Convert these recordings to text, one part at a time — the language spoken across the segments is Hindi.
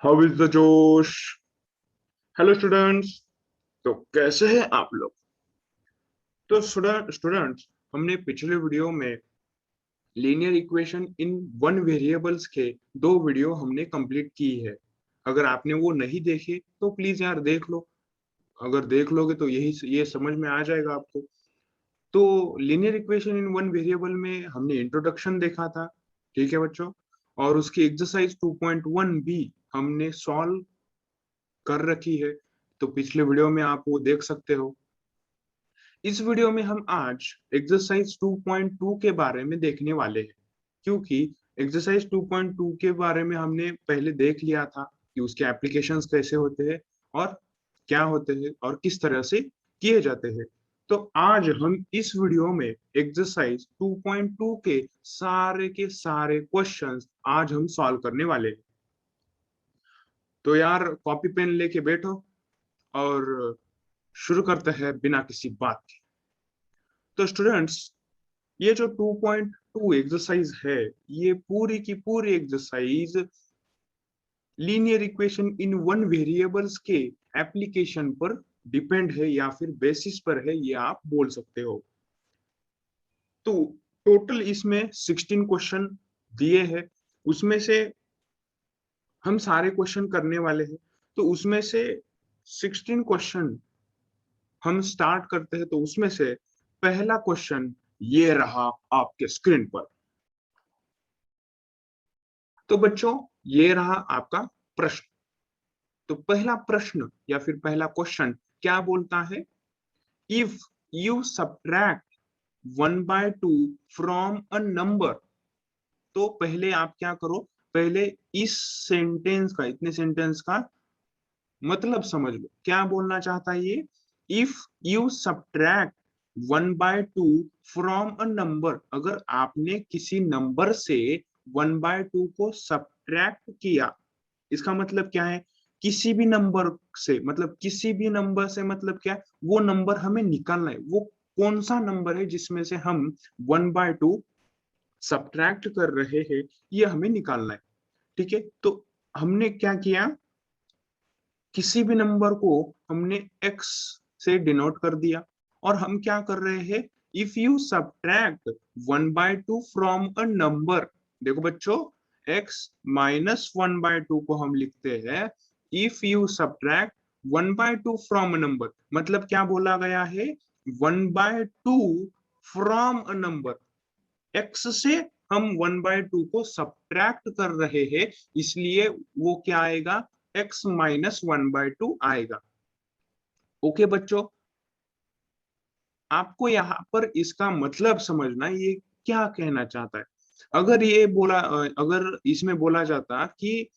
हाउ इज द जोश। Hello students. तो कैसे हैं आप लोग। तो स्टूडेंट्स, हमने पिछले वीडियो में linear equation in one variables के दो वीडियो हमने कंप्लीट की है। अगर आपने वो नहीं देखे तो प्लीज यार देख लो। अगर देख लोगे तो यही ये समझ में आ जाएगा आपको। तो linear equation in one variable में हमने इंट्रोडक्शन देखा था। ठीक है बच्चों। और उसकी एक्सरसाइज 2.1 भी हमने सॉल्व कर रखी है। तो पिछले वीडियो में आप वो देख सकते हो। इस वीडियो में हम आज एक्सरसाइज 2.2 के बारे में देखने वाले हैं, क्योंकि एक्सरसाइज 2.2 के बारे में हमने पहले देख लिया था कि उसके एप्लीकेशंस कैसे होते हैं और क्या होते हैं और किस तरह से किए जाते हैं। तो आज हम इस वीडियो में एक्सरसाइज 2.2 के सारे क्वेश्चंस आज हम सॉल्व करने वाले हैं। तो यार कॉपी पेन लेके बैठो और शुरू करते हैं बिना किसी बात के। तो स्टूडेंट्स, ये जो 2.2 एक्सरसाइज है, ये पूरी की पूरी exercise linear equation in one variables के एप्लीकेशन पर डिपेंड है या फिर बेसिस पर है, ये आप बोल सकते हो। तो टोटल इसमें 16 क्वेश्चन दिए हैं। उसमें से हम सारे क्वेश्चन करने वाले हैं। तो उसमें से 16 क्वेश्चन हम स्टार्ट करते हैं। तो उसमें से पहला क्वेश्चन ये रहा आपके स्क्रीन पर। तो बच्चों, ये रहा आपका प्रश्न। तो पहला प्रश्न या फिर पहला क्वेश्चन क्या बोलता है? If you subtract 1/2 from a number. तो पहले आप क्या करो, पहले इस सेंटेंस का, इतने सेंटेंस का मतलब समझ लो क्या बोलना चाहता है ये। If you subtract 1/2 from a number, अगर आपने किसी नंबर से 1/2 को सब्ट्रैक्ट किया, इसका मतलब क्या है? किसी भी नंबर से, मतलब किसी भी नंबर से मतलब क्या है? वो नंबर हमें निकालना है। वो कौन सा नंबर है जिसमें से हम 1/2 सब्ट्रैक्ट कर रहे हैं, ये हमें निकालना है। ठीक है। तो हमने क्या किया, किसी भी नंबर को हमने x से डिनोट कर दिया। और हम क्या कर रहे हैं, if you subtract 1/2 from a number. देखो बच्चों, x माइनस 1/2 को हम लिखते हैं if you subtract 1/2 from a number. मतलब क्या बोला गया है, 1/2 फ्रॉम अ नंबर। x से हम 1/2 को सब्ट्रैक्ट कर रहे हैं, इसलिए वो क्या आएगा, x माइनस 1/2 आएगा। ओके बच्चों, आपको यहाँ पर इसका मतलब समझना, ये क्या कहना चाहता है। अगर ये बोला, अगर इसमें बोला जाता कि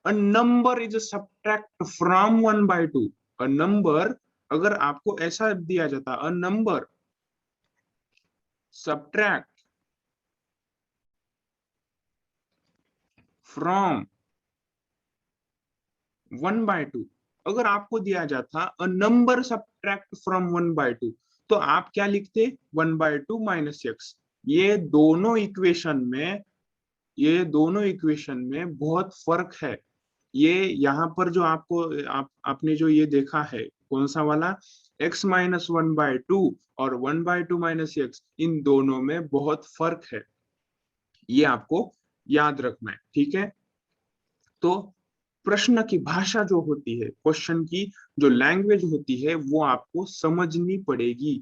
a number is subtract from 1/2, a number, अगर आपको ऐसा दिया जाता, अ नंबर सब्ट्रैक्ट फ्रॉम 1/2, अगर आपको दिया जाता अ नंबर सब्ट्रैक्ट फ्रॉम 1/2, तो आप क्या लिखते, 1/2 माइनस एक्स। ये दोनों इक्वेशन में, ये दोनों इक्वेशन में बहुत फर्क है। ये यहाँ पर जो आपको, आपने जो ये देखा है, कौन सा वाला, x माइनस 1/2 और 1/2 माइनस एक्स, इन दोनों में बहुत फर्क है। ये आपको याद रखना है। ठीक है। तो प्रश्न की भाषा जो होती है, क्वेश्चन की जो लैंग्वेज होती है, वो आपको समझनी पड़ेगी।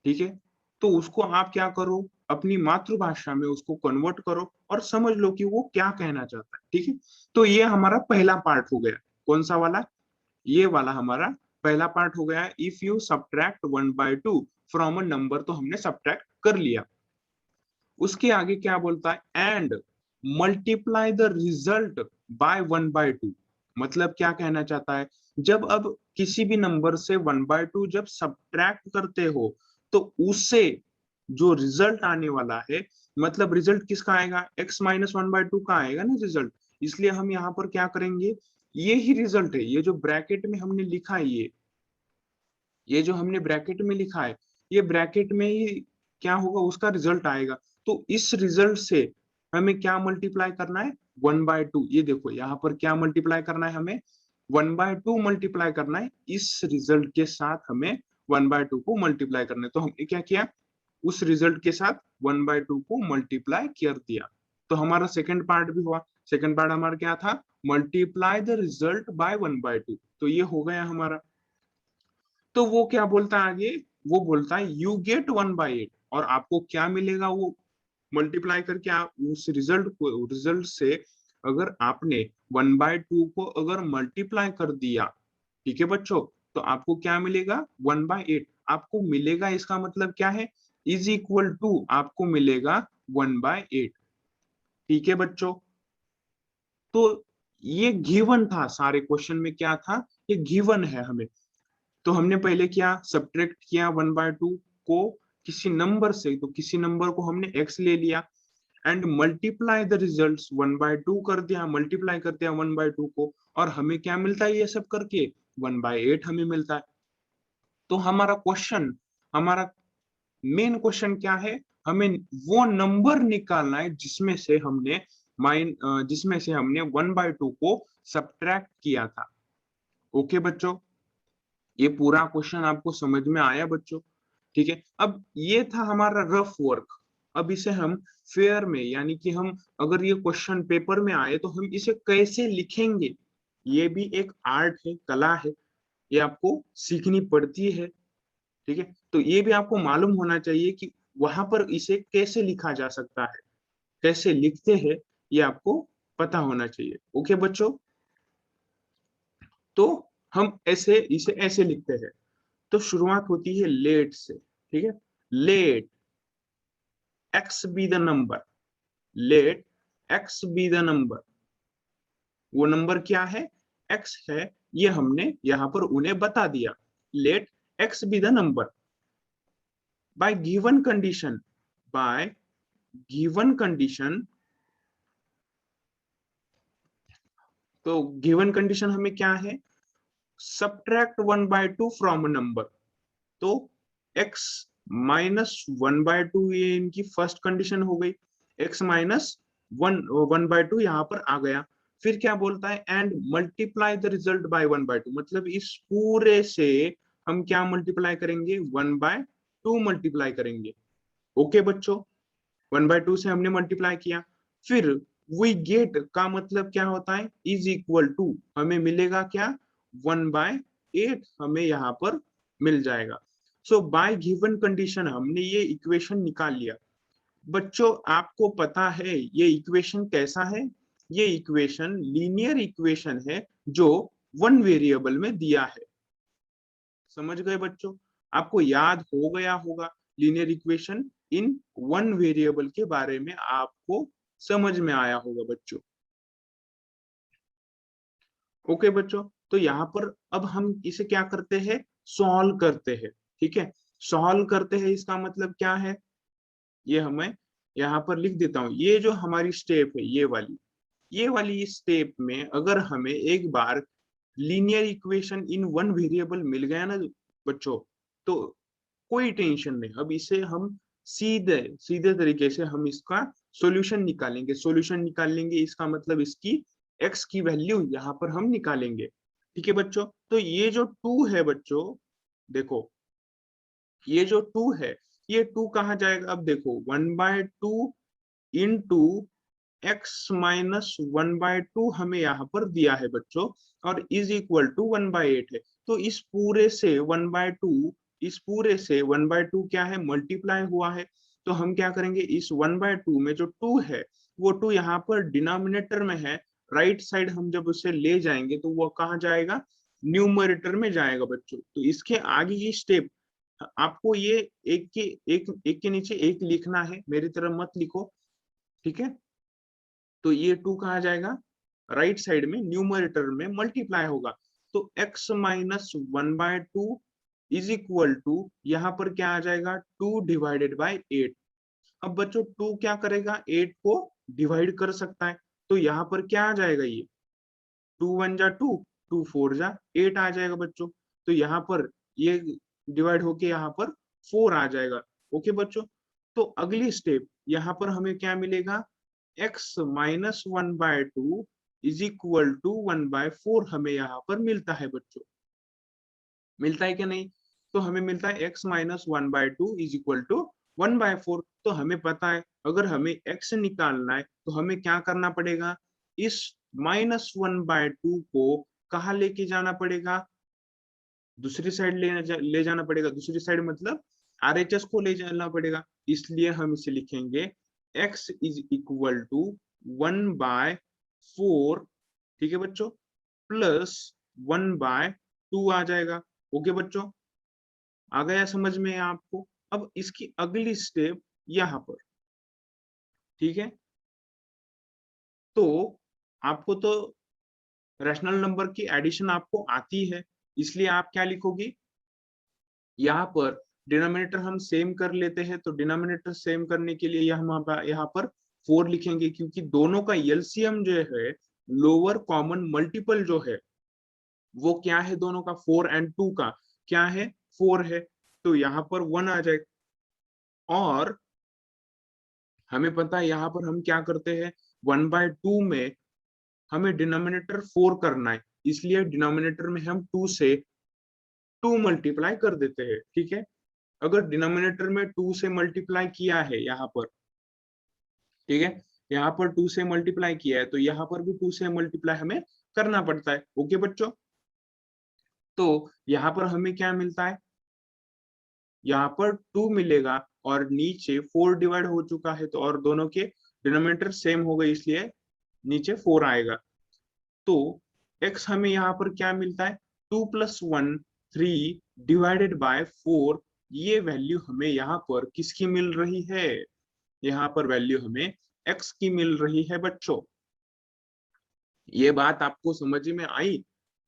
ठीक है। तो उसको आप क्या करो, अपनी मातृभाषा में उसको कन्वर्ट करो और समझ लो कि वो क्या कहना चाहता है। ठीक है। तो ये हमारा पहला पार्ट हो गया। कौन सा वाला? ये वाला हमारा पहला पार्ट हो गया। If you subtract 1/2 from a number, तो हमने सब्ट्रैक्ट कर लिया। उसके आगे क्या बोलता है, and multiply the result by 1/2। मतलब क्या कहना चाहता है, जब अब किसी भी नंबर से 1/2 जब सब्ट्रैक्ट करते हो, तो उससे जो रिजल्ट आने वाला है, मतलब रिजल्ट किसका आएगा, x माइनस 1/2 का आएगा ना रिजल्ट। इसलिए हम यहाँ पर क्या करेंगे, ये ही रिजल्ट है, ये जो ब्रैकेट में हमने लिखा है, ये जो हमने ब्रैकेट में लिखा है, ये ब्रैकेट में ही क्या होगा, उसका रिजल्ट आएगा। तो इस रिजल्ट से हमें क्या मल्टीप्लाई करना है, 1/2, ये देखो यहाँ पर क्या मल्टीप्लाई करना है हमें, 1/2 मल्टीप्लाई करना है, इस रिजल्ट के साथ हमें 1/2 को मल्टीप्लाई करना है। तो हमने क्या किया, उस रिजल्ट के साथ 1/2 को मल्टीप्लाई कर दिया। तो हमारा सेकंड पार्ट भी हुआ। सेकंड पार्ट हमारा क्या था, मल्टीप्लाई द रिजल्ट बाय 1/2। तो ये हो गया हमारा। तो वो क्या बोलता है आगे, वो बोलता है यू गेट 1/8, और आपको क्या मिलेगा, वो मल्टीप्लाई करके आप उस रिजल्ट से अगर आपने 1/2 को अगर मल्टीप्लाई कर दिया, ठीक है बच्चों, तो आपको क्या मिलेगा, 1/8 आपको मिलेगा। इसका मतलब क्या है, इज इक्वल टू आपको मिलेगा 1/8। ठीक है बच्चों, तो ये गिवन था, सारे क्वेश्चन में क्या था, ये गिवन है हमें। तो हमने पहले क्या सब्ट्रैक्ट किया 1/2 को किसी नंबर से, तो किसी नंबर को हमने x ले लिया एंड मल्टीप्लाई द रिजल्ट्स 1/2 कर दिया, मल्टीप्लाई कर दिया 1/2 को, और हमें क्या मिलता है ये सब करके, 1/8 हमें मिलता है। तो हमारा क्वेश्चन, हमारा मेन क्वेश्चन क्या है, हमें वो नंबर निकालना है जिसमें से हमने 1/2 को सब्ट्रैक्ट किया था। ओके बच्चों, ये पूरा क्वेश्चन आपको समझ में आया बच्चों, ठीक है। अब ये था हमारा रफ वर्क। अब इसे हम फेयर में, यानी कि हम अगर ये क्वेश्चन पेपर में आए तो हम इसे कैसे लिखेंगे, ये भी एक आर्ट है, कला है, ये आपको सीखनी पड़ती है, ठीक है। तो ये भी आपको मालूम होना चाहिए कि वहां पर इसे कैसे लिखा जा सकता है, कैसे लिखते हैं, ये आपको पता होना चाहिए। ओके बच्चों, तो हम ऐसे इसे ऐसे लिखते हैं। तो शुरुआत होती है लेट से, ठीक है। Let x be the number, let x be the number, वो नंबर क्या है, एक्स है, ये हमने यहां पर उन्हें बता दिया। Let x be the number by given condition, by given condition. तो गिवन कंडीशन हमें क्या है, सब्ट्रैक्ट 1/2 फ्रॉम अ नंबर। तो x -1/2 ये इनकी फर्स्ट कंडीशन हो गई, x -1/2 यहाँ पर आ गया। फिर क्या बोलता है, and multiply the result by 1/2, मतलब इस पूरे से हम क्या मल्टीप्लाई करेंगे, 1/2 मल्टीप्लाई करेंगे। ओके बच्चों, 1/2 से हमने मल्टीप्लाई किया। फिर वी गेट का मतलब क्या होता है, इज इक्वल टू, हमें मिलेगा क्या, 1/8 हमें यहाँ पर मिल जाएगा। सो बाय गिवन कंडीशन हमने ये इक्वेशन निकाल लिया। बच्चों आपको पता है ये इक्वेशन कैसा है, ये इक्वेशन लीनियर इक्वेशन है जो वन वेरिएबल में दिया है। समझ गए बच्चों, आपको याद हो गया होगा linear equation in one variable के बारे में आपको समझ में आया होगा बच्चों। ओके बच्चों, तो यहाँ पर अब हम इसे क्या करते हैं, सॉल्व करते हैं, ठीक है। सॉल्व करते हैं इसका मतलब क्या है, ये हमें यहाँ पर लिख देता हूँ। ये जो हमारी स्टेप है, ये वाली स्टेप में अगर हमें एक बार linear equation in one variable मिल गया ना बच्चों, तो कोई टेंशन नहीं। अब इसे हम सीधे सीधे तरीके से हम इसका सॉल्यूशन निकालेंगे, इसका मतलब इसकी x की वैल्यू यहाँ पर हम निकालेंगे, ठीक है बच्चों। तो ये जो 2 है बच्चों, देखो ये जो 2 है, ये 2 कहाँ जाएगा, अब देखो 1/2 इंटू x -1/2 हमें यहाँ पर दिया है बच्चों, और इज इक्वल टू 1/8 है। तो इस पूरे से 1/2, इस पूरे से 1/2 क्या है, मल्टीप्लाई हुआ है। तो हम क्या करेंगे, इस 1/2 में जो 2 है, वो 2 यहाँ पर डिनोमिनेटर में है, राइट साइड हम जब उसे ले जाएंगे तो वो कहाँ जाएगा, न्यूमरेटर में जाएगा बच्चों। तो इसके आगे की स्टेप आपको ये एक के नीचे एक लिखना है, मेरी तरह मत लिखो, ठीक है। तो ये 2 कहा जाएगा, राइट साइड में न्यूमरेटर में मल्टीप्लाई होगा। तो x -1/2 इज इक्वल टू, यहाँ पर क्या आ जाएगा, 2 डिवाइडेड बाय 8। अब बच्चों 2 क्या करेगा, 8 को डिवाइड कर सकता है। तो यहाँ पर क्या आ जाएगा, ये 2 1 जा 2, 2 4 जा 8 आ जाएगा बच्चों। तो यहाँ पर ये डिवाइड होके यहाँ पर 4 आ जाएगा। ओके बच्चों, तो अगली स्टेप यहाँ पर हमें क्या मिलेगा, x minus 1/2 is equal to 1/4 हमें यहाँ पर मिलता है बच्चों, मिलता है क्या नहीं? तो हमें मिलता है x minus 1/2 is equal to 1/4। तो हमें पता है अगर हमें x निकालना है तो हमें क्या करना पड़ेगा, इस -1/2 को कहाँ लेके जाना पड़ेगा, दूसरी साइड ले जाना पड़ेगा। दूसरी साइड मतलब RHS को ले जाना पड़ेगा। इसलिए हम इसे लिखेंगे x इज इक्वल टू 1/4, ठीक है बच्चों, प्लस 1/2 आ जाएगा। ओके बच्चों, आ गया समझ में आपको? अब इसकी अगली स्टेप यहाँ पर, ठीक है, तो आपको तो रैशनल नंबर की एडिशन आपको आती है, इसलिए आप क्या लिखोगे, यहाँ पर डिनोमिनेटर हम सेम कर लेते हैं। तो डिनोमिनेटर सेम करने के लिए यहाँ पर 4 लिखेंगे, क्योंकि दोनों का एलसीएम जो है, लोअर कॉमन मल्टीपल जो है वो क्या है, दोनों का 4 एंड 2 का क्या है, 4 है। तो यहाँ पर 1 आ जाएगा। और हमें पता है यहाँ पर हम क्या करते हैं, 1/2 में हमें डिनोमिनेटर 4 करना है, इसलिए डिनोमिनेटर में हम 2 से 2 मल्टीप्लाई कर देते हैं, ठीक है। अगर डिनोमिनेटर में 2 से मल्टीप्लाई किया है यहाँ पर, ठीक है, यहाँ पर 2 से मल्टीप्लाई किया है, तो यहाँ पर भी 2 से मल्टीप्लाई हमें करना पड़ता है। ओके बच्चों, तो यहाँ पर हमें क्या मिलता है, यहाँ पर 2 मिलेगा और नीचे 4 डिवाइड हो चुका है, तो और दोनों के डिनोमिनेटर सेम हो गए, इसलिए नीचे 4 आएगा। तो x हमें यहाँ पर क्या मिलता है, 2 + 1 3 डिवाइडेड बाय 4। ये वैल्यू हमें यहाँ पर किसकी मिल रही है, यहाँ पर वैल्यू हमें x की मिल रही है बच्चों। ये बात आपको समझ में आई?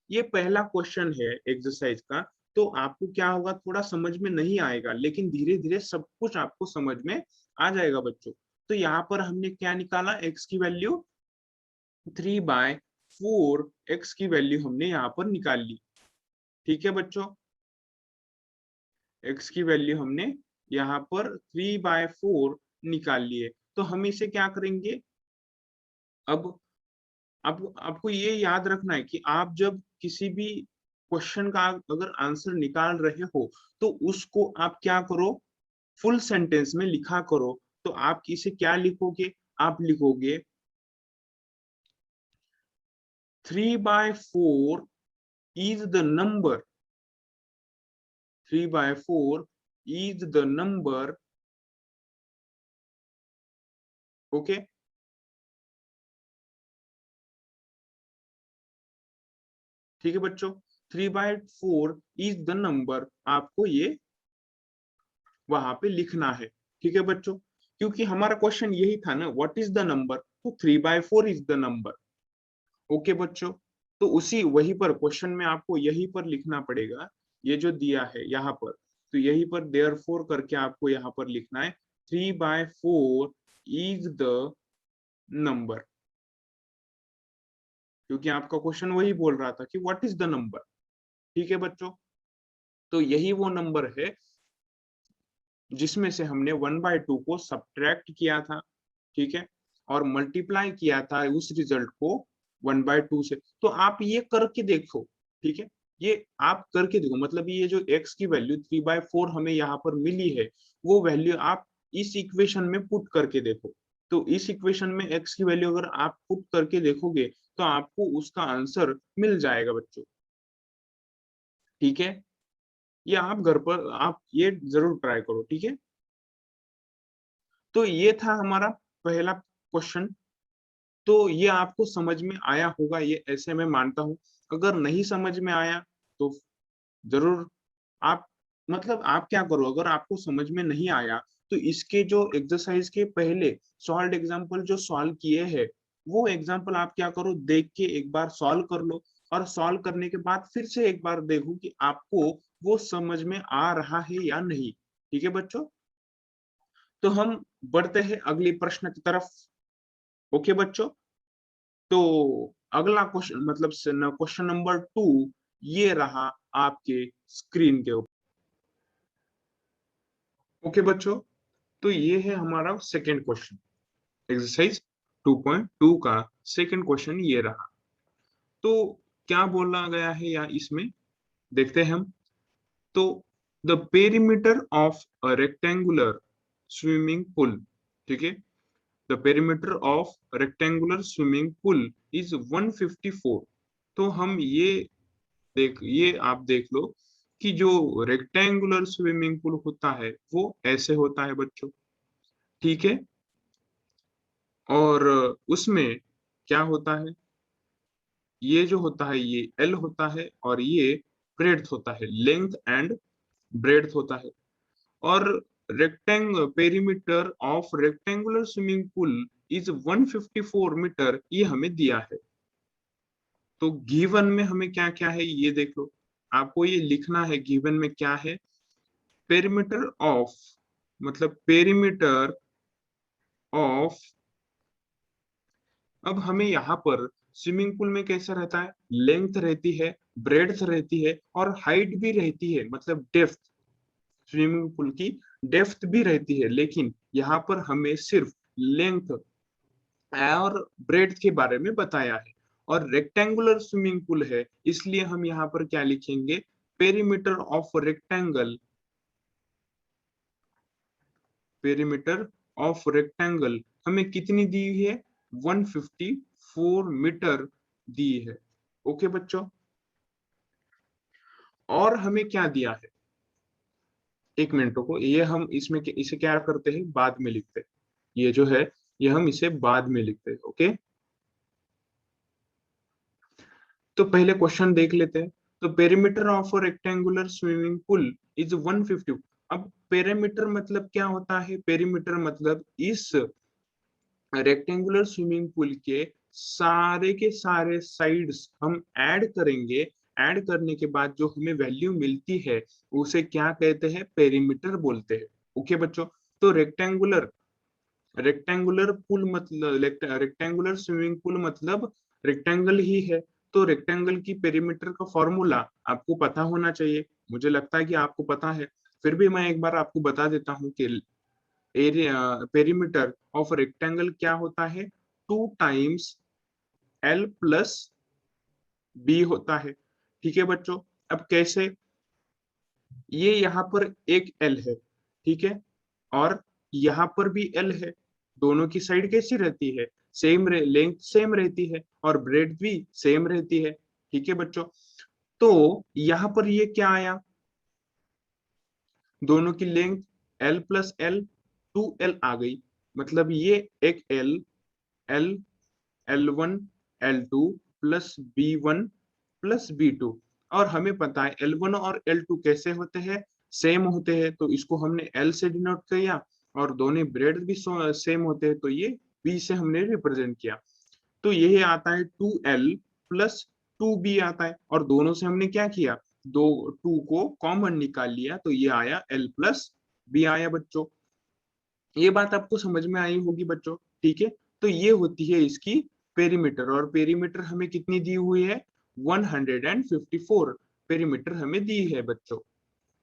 ये पहला क्वेश्चन है एक्सरसाइज का, तो आपको क्या होगा, थोड़ा समझ में नहीं आएगा, लेकिन धीरे धीरे सब कुछ आपको समझ में आ जाएगा बच्चों। तो यहाँ पर हमने क्या निकाला, x की वैल्यू 3/4, x की वैल्यू हमने यहाँ पर निकाल ली, ठीक है बच्चों। x की वैल्यू हमने यहाँ पर 3/4 निकाल लिए। तो हम इसे क्या करेंगे, अब आपको ये याद रखना है कि आप जब किसी भी क्वेश्चन का अगर आंसर निकाल रहे हो, तो उसको आप क्या करो, फुल सेंटेंस में लिखा करो। तो आप इसे क्या लिखोगे, आप लिखोगे 3/4 is the number, 3/4 is the number, okay. ठीक है बच्चों, 3/4 इज द नंबर, आपको ये वहां पे लिखना है, ठीक है बच्चों, क्योंकि हमारा क्वेश्चन यही था ना, व्हाट इज द नंबर, तो 3/4 इज द नंबर। ओके बच्चों, तो उसी वही पर क्वेश्चन में आपको यही पर लिखना पड़ेगा, ये जो दिया है यहाँ पर, तो यही पर देयरफॉर करके आपको यहाँ पर लिखना है 3/4 इज द नंबर, क्योंकि आपका क्वेश्चन वही बोल रहा था कि व्हाट इज द नंबर, ठीक है बच्चों। तो यही वो नंबर है जिसमें से हमने 1/2 को सब्ट्रैक्ट किया था, ठीक है, और मल्टीप्लाई किया था उस रिजल्ट को 1/2 से। तो आप ये करके देखो, ठीक है, ये आप करके देखो, मतलब ये जो x की वैल्यू 3/4 हमें यहाँ पर मिली है, वो वैल्यू आप इस इक्वेशन में पुट करके देखो। तो इस इक्वेशन में x की वैल्यू अगर आप पुट करके देखोगे, तो आपको उसका आंसर मिल जाएगा बच्चों, ठीक है। ये आप घर पर आप ये जरूर ट्राई करो, ठीक है। तो ये था हमारा पहला क्वेश्चन। तो ये आपको समझ में आया होगा, ये ऐसे मैं मानता हूं। अगर नहीं समझ में आया तो जरूर आप, मतलब आप क्या करो, अगर आपको समझ में नहीं आया तो इसके जो एक्सरसाइज के पहले सॉल्व एग्जांपल जो सॉल्व किए हैं, वो एग्जांपल आप क्या करो, देख के एक बार सॉल्व कर लो, और सॉल्व करने के बाद फिर से एक बार देखो कि आपको वो समझ में आ रहा है या नहीं, ठीक है बच्चों। तो हम बढ़ते हैं अगले प्रश्न की तरफ। ओके बच्चों, तो अगला क्वेश्चन मतलब क्वेश्चन नंबर 2 ये रहा आपके स्क्रीन के ऊपर। ओके बच्चों, तो ये है हमारा सेकेंड क्वेश्चन एक्सरसाइज 2.2 का सेकंड क्वेश्चन ये रहा। तो क्या बोला गया है या इसमें देखते हैं हम। तो the perimeter of a rectangular swimming pool, ठीक है, the perimeter of rectangular swimming pool is 154। तो हम ये आप देख लो कि जो रेक्टेंगुलर स्विमिंग पूल होता है वो ऐसे होता है बच्चों, ठीक है। और उसमें क्या होता है, ये जो होता है ये एल होता है और ये ब्रेड्थ होता है, लेंथ एंड ब्रेड्थ होता है। और perimeter of rectangular swimming pool is 154 metre, ये हमें दिया है। तो गिवन में हमें क्या क्या है ये देख लो, आपको ये लिखना है गिवन में क्या है। पेरीमीटर ऑफ, मतलब पेरीमीटर ऑफ, अब हमें यहाँ पर स्विमिंग पूल में कैसा रहता है, लेंथ रहती है, ब्रेड्थ रहती है और हाइट भी रहती है, मतलब डेप्थ, स्विमिंग पूल की डेप्थ भी रहती है। लेकिन यहाँ पर हमें सिर्फ लेंथ और ब्रेड्थ के बारे में बताया है। और रेक्टेंगुलर स्विमिंग पूल है, इसलिए हम यहाँ पर क्या लिखेंगे, perimeter of rectangle, perimeter of rectangle हमें कितनी दी है, 154 मीटर दी है। ओके बच्चों, और हमें क्या दिया है, एक मिनट को, ये हम इसमें इसे क्या करते हैं, बाद में लिखते हैं। ये जो है ये हम इसे बाद में लिखते हैं। ओके, तो पहले क्वेश्चन देख लेते हैं। तो perimeter of rectangular swimming pool is 150। अब पेरीमीटर मतलब क्या होता है, पेरीमीटर मतलब इस रेक्टेंगुलर स्विमिंग पूल के सारे साइड्स हम ऐड करेंगे। ऐड करने के बाद जो हमें वैल्यू मिलती है उसे क्या कहते हैं, पेरीमीटर बोलते हैं। ओके बच्चों, तो रेक्टेंगुलर पूल मतलब रेक्टेंगुलर स्विमिंग पूल मतलब रेक्टेंगल ही है। तो रेक्टेंगल की पेरीमीटर का फॉर्मूला आपको पता होना चाहिए, मुझे लगता है कि आपको पता है। फिर भी मैं एक बार आपको बता देता हूँ कि एरिया पेरीमीटर ऑफ रेक्टेंगल क्या होता है, 2 टाइम्स एल प्लस बी होता है। ठीक है बच्चों, अब कैसे, ये यहाँ पर एक एल है, ठीक है, और यहाँ पर भी एल है। दोनों की साइड कैसी रहती है, लेंथ सेम रहती है और ब्रेड भी सेम रहती है। ठीक है बच्चों, तो यहाँ पर ये क्या आया, दोनों की length L plus L, 2 L आ गई। मतलब ये एक L, L, L1 L2 plus B1 plus B2। और हमें पता है L1 और L2 कैसे होते हैं, सेम होते हैं, तो इसको हमने L से डिनोट किया। और दोनों ब्रेड भी सेम होते हैं, तो ये B से हमने रिप्रेजेंट किया। तो यही आता है 2L प्लस 2B आता है, और दोनों से हमने क्या किया, दो 2 को कॉमन निकाल लिया, तो ये आया L प्लस B आया बच्चों। ये बात आपको समझ में आई होगी बच्चों, ठीक है। तो ये होती है इसकी पेरीमीटर, और पेरीमीटर हमें कितनी दी हुई है, 154 पेरीमीटर हमें दी है बच्चों।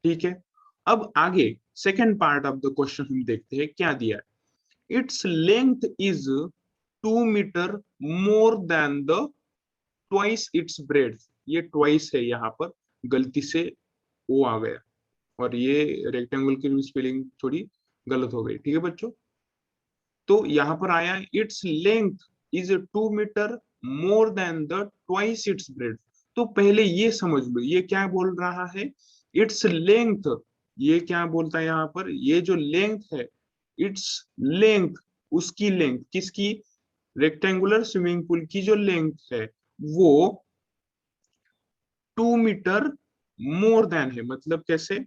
ठीक है, अब आगे second part of the question हम देखते हैं क्या दिया है। Its length is 2 metre more than the twice its breadth. ये ट्वाइस है, यहाँ पर गलती से ओ आ गया, और ये रेक्टेंगल की स्पेलिंग थोड़ी गलत हो गई। ठीक है बच्चों, तो यहाँ पर आया its length is 2 metre more than the twice its breadth. तो पहले ये समझ लो ये क्या बोल रहा है, इट्स लेंथ, ये क्या बोलता है यहाँ पर, ये जो लेंथ है, इट्स लेंथ, उसकी लेंथ, किसकी, रेक्टेंगुलर स्विमिंग पूल की जो लेंथ है वो 2 मीटर मोर देन है। मतलब कैसे,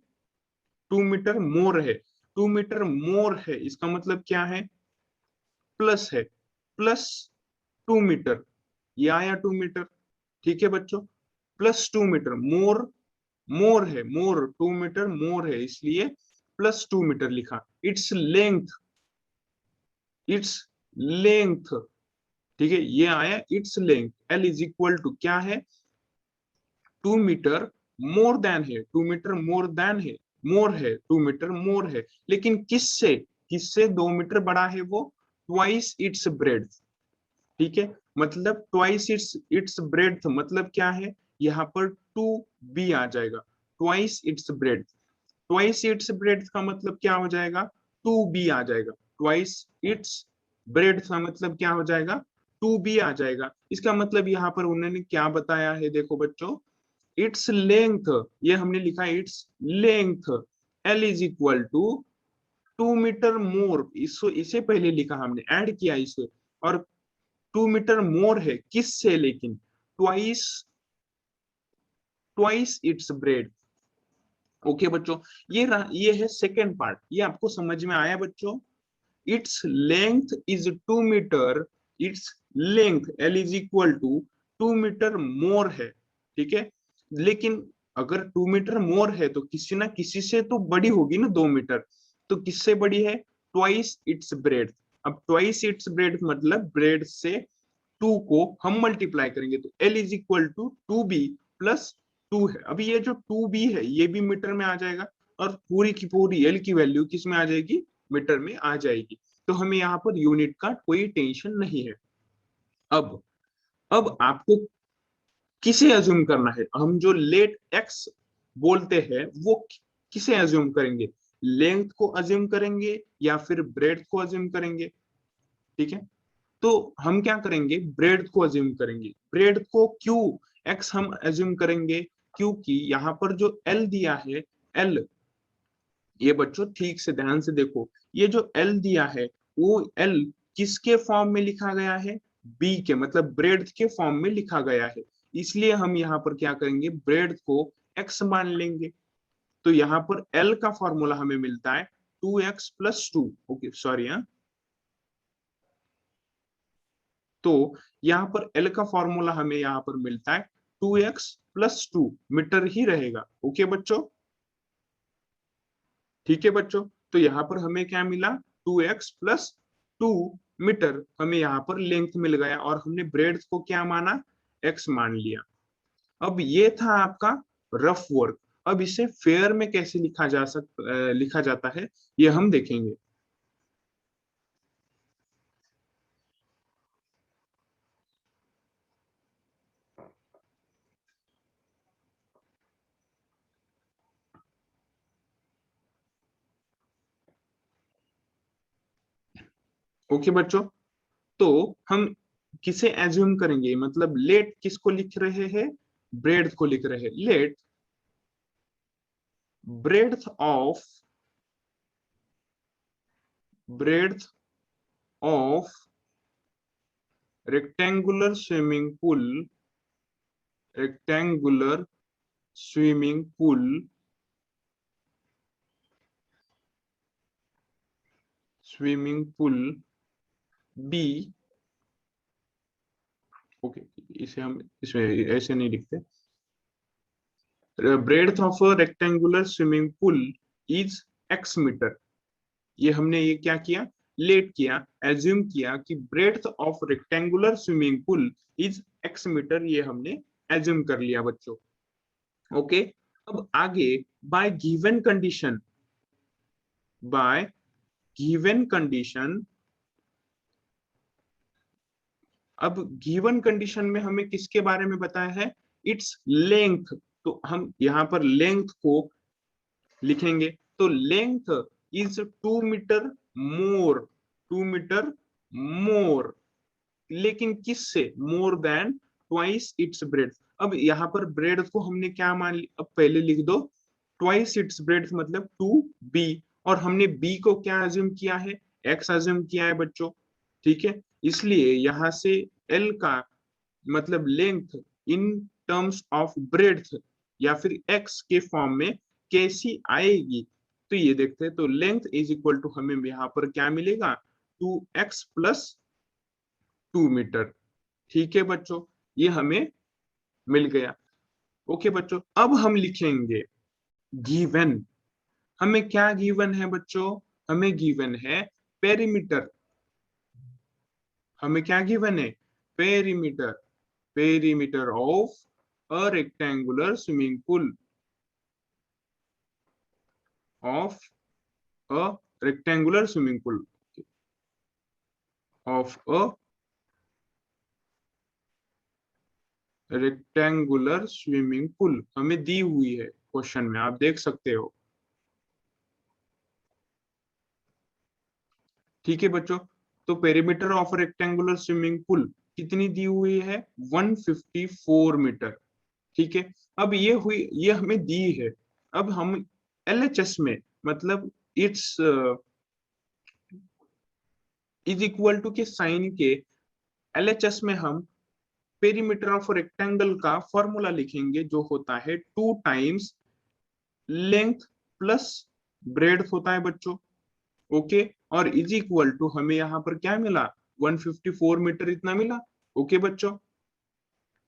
2 मीटर मोर है, 2 मीटर मोर है इसका मतलब क्या है, प्लस है, प्लस 2 मीटर, ये आया 2 मीटर। ठीक है बच्चों, प्लस 2 मीटर, मोर, मोर है, मोर 2 मीटर मोर है, इसलिए प्लस 2 मीटर लिखा। इट्स लेंथ, इट्स लेंथ, ठीक है, ये आया its length. L is equal to क्या है, 2 मीटर मोर देन है, 2 मीटर मोर देन है, मोर है, 2 मीटर मोर है, लेकिन किससे, किससे 2 मीटर बड़ा है वो, ट्वाइस इट्स ब्रेड, ठीक है, मतलब ट्वाइस इट्स इट्स ब्रेड्थ मतलब क्या है, यहाँ पर 2b आ जाएगा। Twice its breadth, twice its breadth का मतलब क्या हो जाएगा, 2b आ जाएगा। ट्वाइस इट्स ब्रेड्थ का मतलब क्या हो जाएगा, 2b आ जाएगा। इसका मतलब यहाँ पर उन्होंने क्या बताया है, देखो बच्चों, इट्स लेंथ, ये हमने लिखा है its length L is equal to 2 metre more, इसको इसे पहले लिखा हमने, ऐड किया इसे, और 2 मीटर मोर है किससे, लेकिन twice, twice its bread. Okay बच्चों, ये है सेकेंड पार्ट, ये आपको समझ में आया बच्चों। Its length is 2 metre, its length L is equal to 2 metre more है, ठीक है। लेकिन अगर 2 मीटर मोर है तो किसी ना किसी से तो बड़ी होगी ना 2 मीटर, तो किससे बड़ी है, ट्वाइस इट्स ब्रेड। अब ट्वाइस इट्स ब्रेड मतलब ब्रेड से 2 को हम मल्टीप्लाई करेंगे तो L is equal to 2b+2 है। अभी ये जो 2b है ये भी मीटर में आ जाएगा, और पूरी की पूरी एल की वैल्यू किस में आ जाएगी, मीटर में आ जाएगी। तो हमें यहाँ पर यूनिट का कोई टेंशन नहीं है। अब अब आपको किसे अज्यूम करना है, हम जो लेट एक्स बोलते हैं वो किसे अज्यूम करेंगे, लेंथ को अज्यूम करेंगे या फिर ब्रेड्थ को अज्यूम करेंगे, ठीक है। तो हम क्या करेंगे, ब्रेड को अज्यूम करेंगे। ब्रेड को क्यों एक्स हम अज्यूम करेंगे, क्योंकि यहाँ पर जो एल दिया है, एल, ये बच्चों ठीक से ध्यान से देखो, ये जो एल दिया है वो एल किसके फॉर्म में लिखा गया है, बी के, मतलब ब्रेड के फॉर्म में लिखा गया है। इसलिए हम यहाँ पर क्या करेंगे, ब्रेड को एक्स मान लेंगे। तो यहाँ पर एल का फॉर्मूला हमें मिलता है 2x+2, ओके सॉरी, हाँ। तो यहाँ पर एल का फॉर्मूला हमें यहाँ पर मिलता है 2x+2, मीटर ही रहेगा, ओके बच्चों, ठीक है बच्चों। तो यहाँ पर हमें क्या मिला, 2x+2 मीटर, हमें यहाँ पर लेंथ मिल गया, और हमने ब्रेड्थ को क्या माना, x मान लिया। अब ये था आपका रफ वर्क। अब इसे फेयर में कैसे लिखा जाता है, ये हम देखेंगे। ओके बच्चों, तो हम किसे एज्यूम करेंगे, मतलब लेट किसको लिख रहे हैं, ब्रेड को लिख रहे हैं। Let breadth of rectangular swimming pool, rectangular swimming pool, swimming pool B, okay, इसे हम इसमें ऐसे नहीं लिखते। breadth of a rectangular swimming pool is x metre. ये हमने ये क्या किया, लेट किया, एज्यूम किया कि breadth of rectangular swimming pool is x metre, ये हमने एज्यूम कर लिया बच्चों, ओके। अब आगे, by given condition, by given condition, अब गिवन कंडीशन में हमें किसके बारे में बताया है, इट्स लेंथ। तो हम यहाँ पर लेंथ को लिखेंगे, तो length is 2 metre more, 2 metre more, लेकिन किससे, more than twice its breadth. अब यहाँ पर ब्रेड को हमने क्या मान लिया, अब पहले लिख दो, ट्वाइस इट्स ब्रेड मतलब 2b, और हमने b को क्या अज्यूम किया है, x अज्यूम किया है बच्चों, ठीक है। इसलिए यहाँ से l का मतलब length in terms of breadth या फिर x के फॉर्म में कैसी आएगी, तो ये देखते हैं। तो लेंथ इज इक्वल टू हमें यहाँ पर क्या मिलेगा, 2x+2 मीटर, ठीक है बच्चों, ये हमें मिल गया। ओके बच्चों, अब हम लिखेंगे गिवन, हमें क्या गिवन है बच्चों, हमें गिवन है पेरीमीटर, हमें क्या गिवन है, perimeter, perimeter of a rectangular swimming pool, of a rectangular swimming pool, of a rectangular swimming pool हमें दी हुई है क्वेश्चन में, आप देख सकते हो। ठीक है बच्चों, तो perimeter of rectangular swimming pool कितनी दी हुई है? 154 मीटर। ठीक है, अब ये हमें दी है। अब हम एलएचएस में, मतलब इट्स इज इक्वल टू के साइन के एलएचएस में हम पेरीमीटर ऑफ रेक्टेंगल का फॉर्मूला लिखेंगे, जो होता है 2 टाइम्स लेंथ प्लस ब्रेड्थ होता है बच्चों। ओके, और इज इक्वल टू हमें यहाँ पर क्या मिला? 154 मीटर इतना मिला। ओके बच्चों,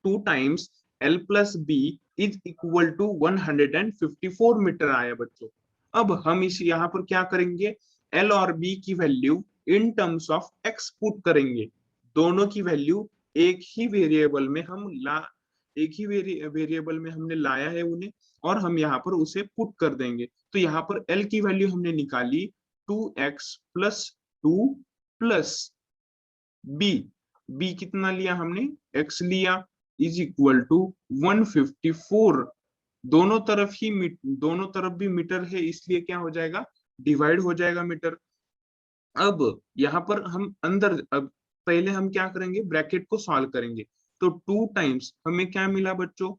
2 times L plus B is equal to 154 metre आया बच्चों। अब हम इस यहाँ पर क्या करेंगे? एल और बी की value in terms of x put करेंगे। दोनों की वैल्यू एक ही वेरिएबल में एक ही वेरिएबल में हमने लाया है उन्हें, और हम यहाँ पर उसे पुट कर देंगे। तो यहाँ पर एल की वैल्यू हमने निकाली 2x plus 2 plus B, B कितना लिया हमने? x लिया, इज इक्वल टू 154। दोनों तरफ भी मीटर है, इसलिए क्या हो जाएगा? डिवाइड हो जाएगा मीटर। अब यहाँ पर हम अब पहले हम क्या करेंगे? ब्रैकेट को सॉल्व करेंगे। तो 2 टाइम्स हमें क्या मिला बच्चों?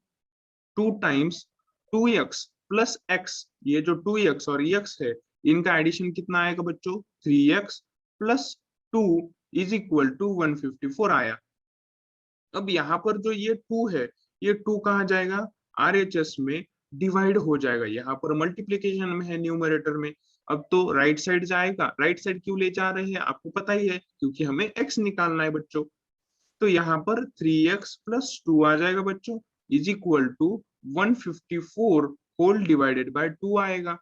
2 टाइम्स 2x प्लस x, ये जो 2x और x है इनका एडिशन कितना आएगा बच्चों? 3x plus 2 is equal to 154 आया। अब यहाँ पर जो ये 2 है, ये 2 कहाँ जाएगा? आरएचएस में डिवाइड हो जाएगा। यहाँ पर मल्टीप्लीकेशन में है न्यूमरेटर में, अब तो राइट साइड जाएगा। राइट साइड क्यों ले जा रहे हैं आपको पता ही है, क्योंकि हमें x निकालना है बच्चों। तो यहाँ पर 3x प्लस 2 आ जाएगा बच्चों, is equal to 154 whole divided by 2 आएगा।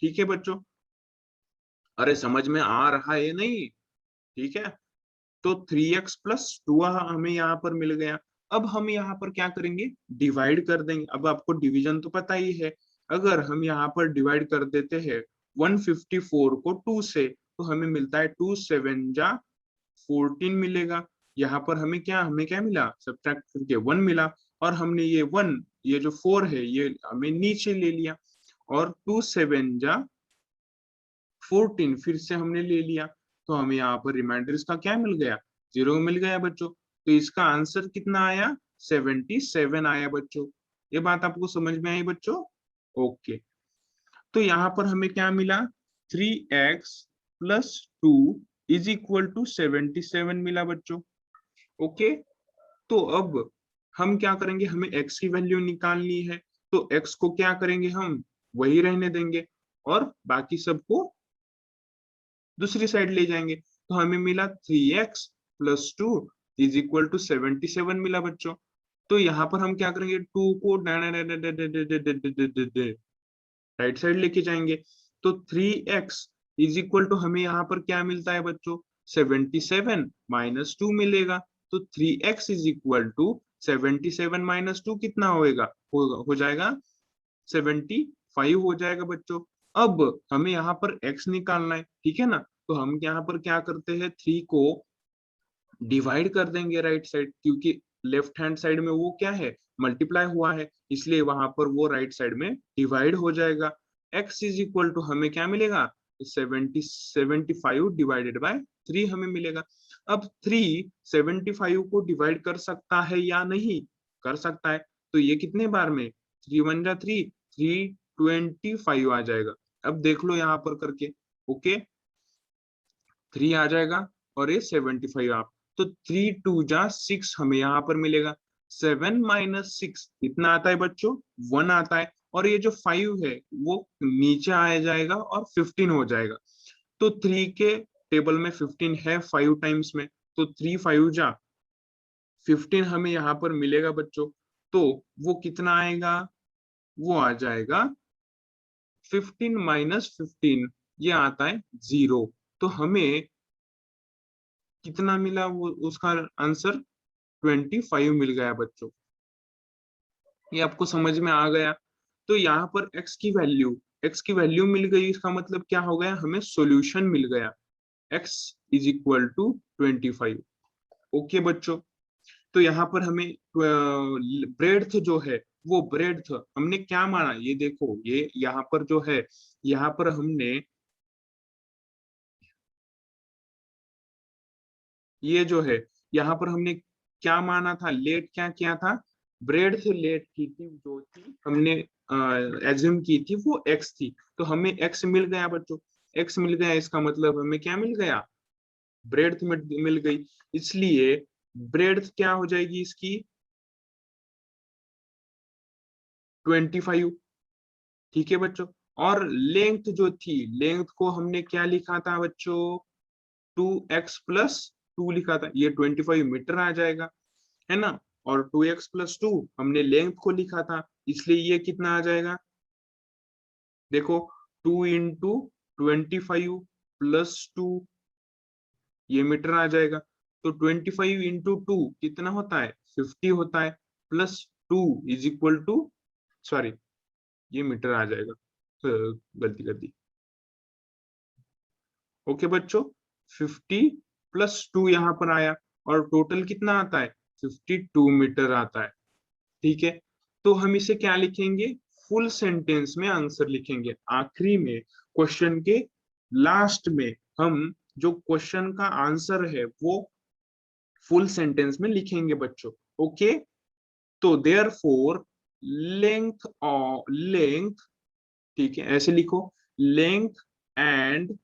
ठीक है बच्चों, अरे समझ में आ रहा है नहीं? ठीक है, तो 3x प्लस 2 हमें यहाँ पर मिल गया। अब हम यहाँ पर क्या करेंगे? डिवाइड कर देंगे। अब आपको डिवीजन तो पता ही है, अगर हम यहाँ पर डिवाइड कर देते हैं 154 को 2 से, तो हमें मिलता है 2 7 जा 14 मिलेगा। यहाँ पर हमें क्या मिला? सब्ट्रैक्ट करके 1 मिला, और हमने ये 1, ये जो 4 है ये हमें नीचे ले लिया, और 2 7 जा 14 फिर से हमने ले लिया। तो हमें यहाँ पर रिमाइंडर इसका क्या मिल गया? 0 मिल गया बच्चों। तो इसका आंसर कितना आया? 77 आया बच्चों। ये बात आपको समझ में आई बच्चों? ओके, तो यहाँ पर हमें क्या मिला? 3x plus 2 is equal to 77 मिला बच्चों। ओके, तो अब हम क्या करेंगे? हमें x की वैल्यू निकालनी है, तो x को क्या करेंगे? हम वही रहने देंगे, और बाकी सबको दूसरी साइड ले जाएंगे। तो हमें मिला 3x plus 2 is equal to 77 मिला बच्चों। तो यहाँ पर हम क्या करेंगे? 2 को राइट साइड लेके जाएंगे। तो 3x इज इक्वल टू हमें यहाँ पर क्या मिलता है बच्चों? 77 माइनस 2 मिलेगा। तो 3x is equal to 77 minus 2 कितना हो जाएगा 75 हो जाएगा बच्चों। अब हमें यहाँ पर x निकालना है, ठीक है ना? तो हम यहाँ पर क्या करते हैं? 3 को डिवाइड कर देंगे राइट साइड, क्योंकि लेफ्ट हैंड साइड में वो क्या है? मल्टीप्लाई हुआ है, इसलिए वहां पर वो राइट साइड में डिवाइड हो जाएगा। x इज इक्वल टू हमें क्या मिलेगा? 75 डिवाइडेड बाय 3 हमें मिलेगा। अब 3 75 को डिवाइड कर सकता है या नहीं? कर सकता है। तो ये कितने बार में? 3 1 जा 3, 325 आ जाएगा। अब देख लो यहाँ पर करके। ओके, 3 आ जाएगा और ये 75 आप, तो 3 2 जा 6 हमें यहाँ पर मिलेगा। 7 माइनस 6 कितना आता है बच्चों? 1 आता है, और ये जो 5 है वो नीचे आ जाएगा और 15 हो जाएगा। तो 3 के टेबल में 15 है 5 टाइम्स में, तो 3 5 जा 15 हमें यहाँ पर मिलेगा बच्चों। तो वो कितना आएगा? वो आ जाएगा 15 माइनस 15, ये आता है 0। तो हमें कितना मिला? वो उसका आंसर 25 मिल गया बच्चों। ये आपको समझ में आ गया? तो यहाँ पर x की वैल्यू मिल गई, इसका मतलब क्या हो गया? हमें सॉल्यूशन मिल गया, x is equal to 25। Okay बच्चों, तो यहाँ पर हमें ब्रेड्थ जो है वो ब्रेड्थ हमने क्या माना, ये देखो, ये यहाँ पर जो है, यहाँ पर हमने ये जो है, यहाँ पर हमने क्या माना था, लेट क्या किया था, ब्रेड्थ लेट की थी, जो थी हमने एज्यूम की थी वो एक्स थी। तो हमें एक्स मिल गया बच्चों, एक्स मिल गया, इसका मतलब हमें क्या मिल गया, ब्रेड्थ मिल गई। इसलिए ब्रेड्थ क्या हो जाएगी इसकी, 25। ठीक है बच्चों। और लेंथ जो थी, लेंथ को हमने क्या लिखा था बच्चों, 2x+2 लिखा था, ये 25 मीटर आ जाएगा, है ना। और 2x+2 हमने लेंथ को लिखा था, इसलिए ये कितना आ जाएगा, देखो, 2 × 25 + 2, ये मीटर आ जाएगा। तो 25 × 2 कितना होता है, 50 होता है, +2 = सॉरी, ये मीटर आ जाएगा, गलती कर दी। ओके बच्चों, 50 + 2 यहाँ पर आया, और टोटल कितना आता है, 52 मीटर आता है। ठीक है, तो हम इसे क्या लिखेंगे, फुल सेंटेंस में आंसर लिखेंगे, आखिरी में क्वेश्चन के लास्ट में हम जो क्वेश्चन का आंसर है वो फुल सेंटेंस में लिखेंगे बच्चों। ओके, तो देयरफॉर लेंथ, ठीक है, ऐसे लिखो, length and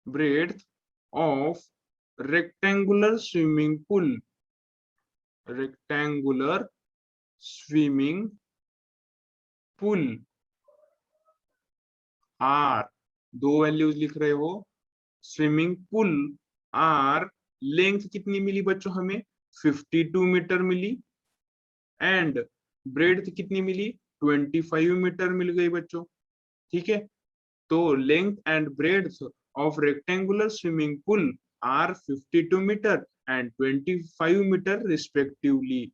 breadth of rectangular swimming pool are, दो वैल्यूज लिख रहे हो, स्विमिंग पूल आर, लेंथ कितनी मिली बच्चों हमें, 52 मीटर मिली, एंड ब्रेड्थ कितनी मिली, 25 मीटर मिल गई बच्चों। ठीक है, तो length and breadth of rectangular swimming pool are 52 metre and 25 metre respectively.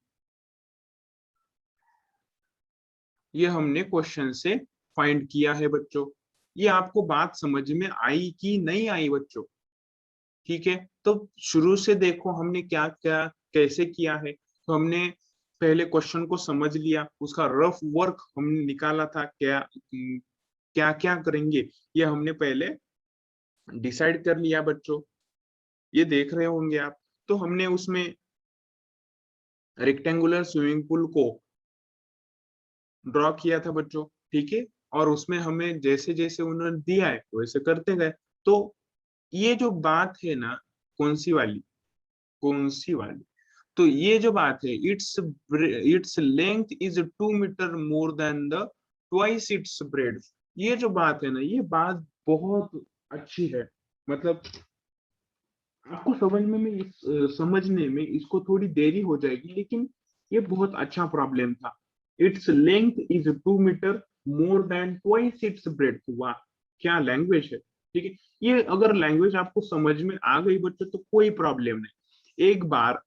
ये हमने क्वेश्चन से फाइंड किया है बच्चों। ये आपको बात समझ में आई कि नहीं आई बच्चों, ठीक है। तो शुरू से देखो हमने क्या क्या कैसे किया है, तो हमने पहले क्वेश्चन को समझ लिया, उसका रफ वर्क हमने निकाला था, क्या क्या क्या करेंगे ये हमने पहले डिसाइड कर लिया बच्चों, ये देख रहे होंगे आप। तो हमने उसमें रेक्टेंगुलर स्विमिंग पूल को ड्रॉ किया था बच्चों, ठीक है, और उसमें हमें जैसे जैसे उन्होंने दिया है वैसे करते गए। तो ये जो बात है ना, कौन सी वाली, कौन सी वाली, तो ये जो बात है, its length is 2 metre more than the twice its breadth, ये जो बात है ना, ये बात बहुत अच्छी है। मतलब आपको समझने में इसको थोड़ी देरी हो जाएगी, लेकिन ये बहुत अच्छा प्रॉब्लम था। Its length is 2 metre more than twice its breadth, वाह क्या लैंग्वेज है। ठीक है, ये अगर लैंग्वेज आपको समझ में आ गई बच्चों तो कोई प्रॉब्लम नहीं। एक बार,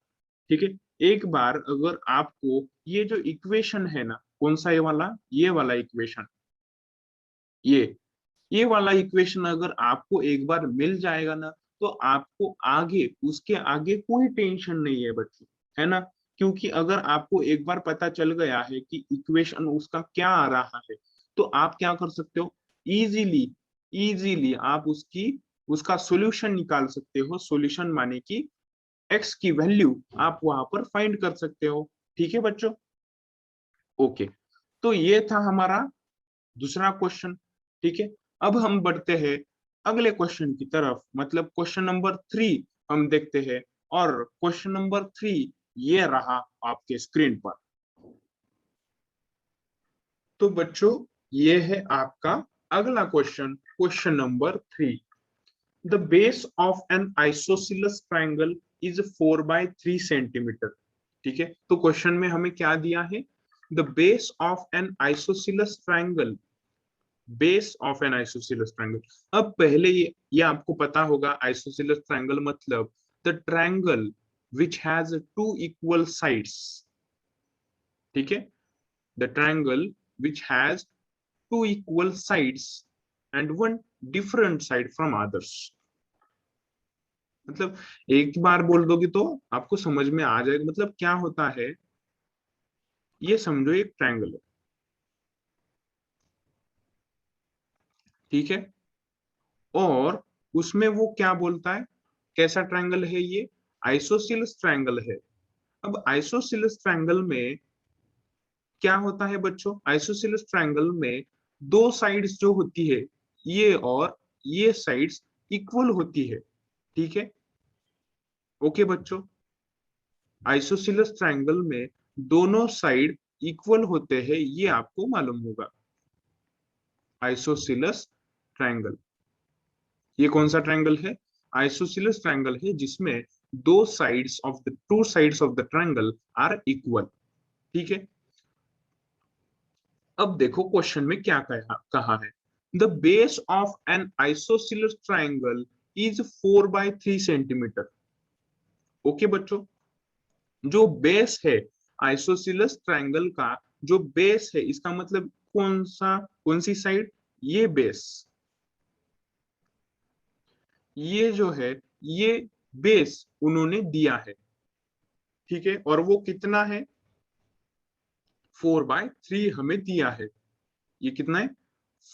ठीक है, एक बार अगर आपको ये जो इक्वेशन है ना, कौन सा ये वाला इक्वेशन, ये वाला इक्वेशन अगर आपको एक बार मिल जाएगा ना, तो आपको आगे, उसके आगे कोई टेंशन नहीं है बच्चों, है ना। क्योंकि अगर आपको एक बार पता चल गया है कि इक्वेशन उसका क्या आ रहा है, तो आप क्या कर सकते हो, इजीली इजीली आप उसका सॉल्यूशन निकाल सकते हो। सॉल्यूशन माने कि एक्स की वैल्यू आप वहां पर फाइंड कर सकते हो। ठीक है बच्चों, ओके, तो ये था हमारा दूसरा क्वेश्चन। ठीक है, अब हम बढ़ते हैं अगले क्वेश्चन की तरफ, मतलब क्वेश्चन नंबर 3 हम देखते हैं। और क्वेश्चन नंबर 3 ये रहा आपके स्क्रीन पर। तो बच्चों ये है आपका अगला question, question number 3। The base of an isosceles triangle is 4/3 centimetre. ठीक है, तो क्वेश्चन में हमें क्या दिया है, the base of an isosceles triangle, base of an isosceles triangle. अब पहले ये आपको पता होगा, आइसोसेलेस ट्रायंगल मतलब the triangle which has two equal sides. ठीक है, the triangle which has two equal sides and one different side from others. मतलब एक बार बोल दोगे तो आपको समझ में आ जाएगा। मतलब क्या होता है, ये समझो एक ट्रायंगल है, ठीक है, और उसमें वो क्या बोलता है, कैसा ट्रायंगल है ये, आइसोसेलेस ट्रायंगल है। अब आइसोसेलेस ट्रायंगल में क्या होता है बच्चों, आइसोसेलेस ट्रायंगल में दो साइड्स जो होती है, ये और ये साइड्स इक्वल होती है, ठीक है। ओके बच्चों, आइसोसेलेस ट्रायंगल में दोनों साइड इक्वल होते हैं, ये आपको मालूम होगा। आइसोसेलेस ट्रायंगल, ये कौन सा ट्रायंगल है, आइसोसेलेस ट्रायंगल है जिसमें two sides of the triangle are equal, ठीक है। अब देखो क्वेश्चन में क्या कहा है, the base of an isosceles triangle is 4/3 centimetre. Okay बच्चों, जो बेस है आइसोसेलेस ट्रायंगल का, जो बेस है इसका मतलब कौन सी साइड, ये बेस, ये जो है ये बेस उन्होंने दिया है, ठीक है, और वो कितना है, 4/3 हमें दिया है। ये कितना है,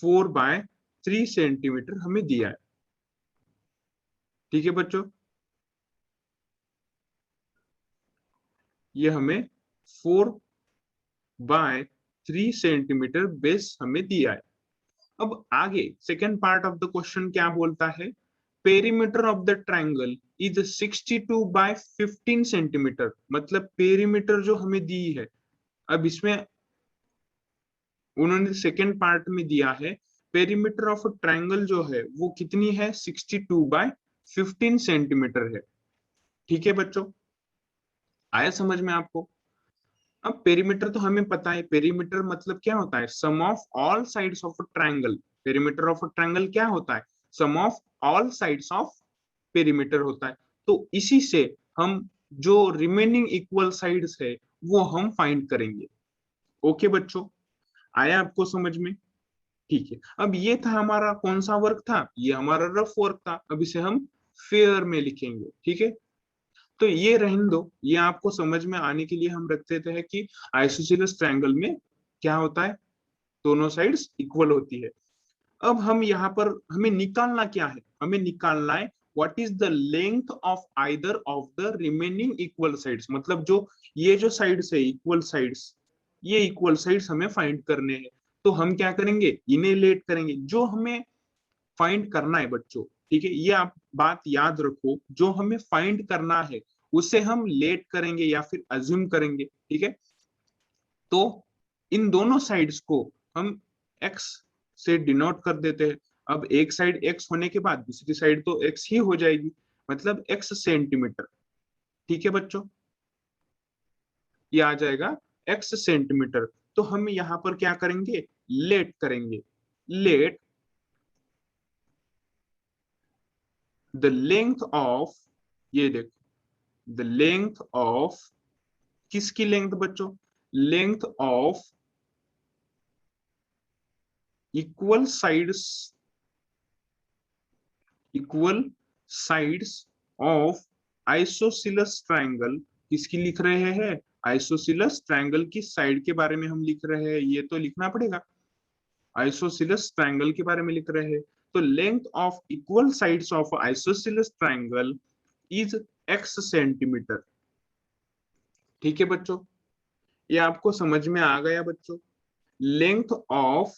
4/3 सेंटीमीटर हमें दिया है, ठीक है बच्चों। ये हमें 4/3 सेंटीमीटर बेस हमें दिया है। अब आगे second part of the question क्या बोलता है, perimeter of the triangle is 62/15 centimetre. मतलब पेरीमीटर जो हमें दी है, अब इसमें उन्होंने सेकेंड पार्ट में दिया है, पेरीमीटर ऑफ ट्रायंगल जो है वो कितनी है, 62/15 सेंटीमीटर है, ठीक है बच्चों। आया समझ में आपको। अब पेरीमीटर तो हमें पता है, पेरीमीटर मतलब क्या होता है, sum of all sides of a triangle. Perimeter of a triangle क्या होता है, sum of all sides of perimeter होता है। तो इसी से हम जो रिमेनिंग इक्वल साइड्स है वो हम फाइंड करेंगे। ओके बच्चों, आया आपको समझ में, ठीक है। अब ये था हमारा कौन सा वर्क था, ये हमारा रफ वर्क था। अब इसे हम फेयर में लिखेंगे, ठीक है। तो ये रहने दो, ये आपको समझ में आने के लिए हम रख देते हैं कि आइसोसेलेस ट्रायंगल में क्या होता है, दोनों साइड्स इक्वल होती है। अब हम यहाँ पर हमें निकालना क्या है, हमें निकालना है what is the length of either of the remaining equal sides. मतलब जो ये जो साइड्स है इक्वल साइड्स, ये इक्वल साइड्स हमें फाइंड करने हैं। तो हम क्या करेंगे, इन्हें लेट करेंगे, जो हमें फाइंड करना है बच्चों, ठीक है, ये आप बात याद रखो, जो हमें फाइंड करना है उसे हम लेट करेंगे या फिर अज्यूम करेंगे, ठीक है। तो इन दोनों साइड्स को हम x से डिनोट कर देते हैं। अब एक साइड x होने के बाद दूसरी साइड तो x ही हो जाएगी, मतलब x सेंटीमीटर, ठीक है बच्चों, ये आ जाएगा x सेंटीमीटर। तो हम यहाँ पर क्या करेंगे, लेट करेंगे, लेट द लेंथ ऑफ, ये देखो द लेंथ ऑफ, किसकी लेंथ बच्चों, length of equal sides, equal sides of isosceles triangle. किसकी लिख रहे हैं, आइसोसेलेस ट्रायंगल की साइड के बारे में हम लिख रहे हैं, ये तो लिखना पड़ेगा, आइसोसेलेस ट्रायंगल के बारे में लिख रहे हैं। तो length of equal sides of isosceles triangle is x centimetre, ठीक है बच्चों। ये आपको समझ में आ गया बच्चों, length of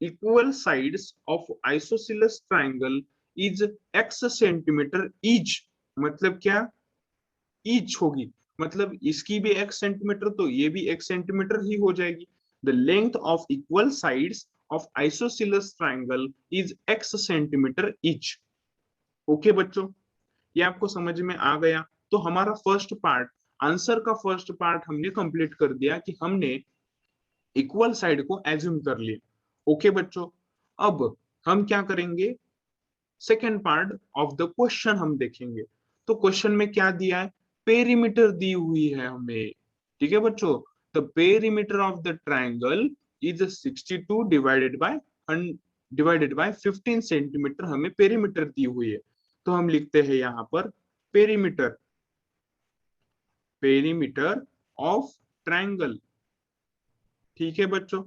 equal sides of isosceles triangle is x centimetre each. मतलब क्या, ईच होगी, मतलब इसकी भी x सेंटीमीटर तो ये भी x सेंटीमीटर ही हो जाएगी। The length of equal sides of isosceles triangle is x centimetre each. Okay बच्चों, ये आपको समझ में आ गया। तो हमारा फर्स्ट पार्ट, आंसर का फर्स्ट पार्ट हमने कंप्लीट कर दिया कि हमने इक्वल साइड को एज्यूम कर लिया। ओके बच्चों, अब हम क्या करेंगे, second part of the question हम देखेंगे। तो क्वेश्चन में क्या दिया है, पेरीमीटर दी हुई है हमें, ठीक है बच्चों। The perimeter of the triangle is 62 divided by 15 centimetre, हमें पेरीमीटर दी हुई है। तो हम लिखते हैं यहाँ पर पेरीमीटर, पेरीमीटर ऑफ ट्रायंगल। ठीक है बच्चों,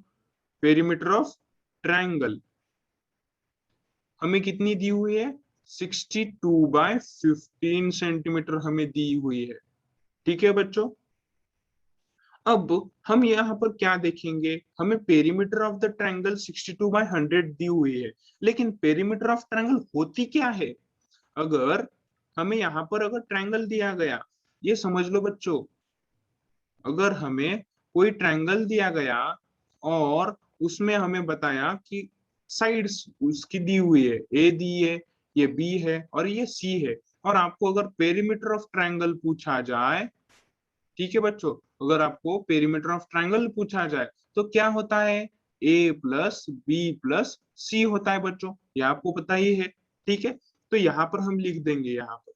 पेरीमीटर ऑफ ट्रायंगल हमें कितनी दी हुई है, 62/15 सेंटीमीटर हमें दी हुई है। ठीक है बच्चों, अब हम यहाँ पर क्या देखेंगे, हमें पेरीमीटर ऑफ द ट्रायंगल 62/100 दी हुई है, लेकिन पेरीमीटर ऑफ ट्रायंगल होती क्या है। अगर हमें यहाँ पर अगर ट्रायंगल दिया गया, ये समझ लो बच्चों, अगर हमें कोई ट्रायंगल दिया गया और उसमें हमें बताया कि साइड्स उसकी दी हुई है, ए दी है, ये बी है और ये सी है, और आपको अगर पेरीमीटर ऑफ ट्रायंगल पूछा जाए, ठीक है बच्चों, अगर आपको पेरीमीटर ऑफ ट्रायंगल पूछा जाए तो क्या होता है, ए प्लस बी प्लस सी होता है बच्चों, ये आपको पता ही है। ठीक है, तो यहाँ पर हम लिख देंगे, यहाँ पर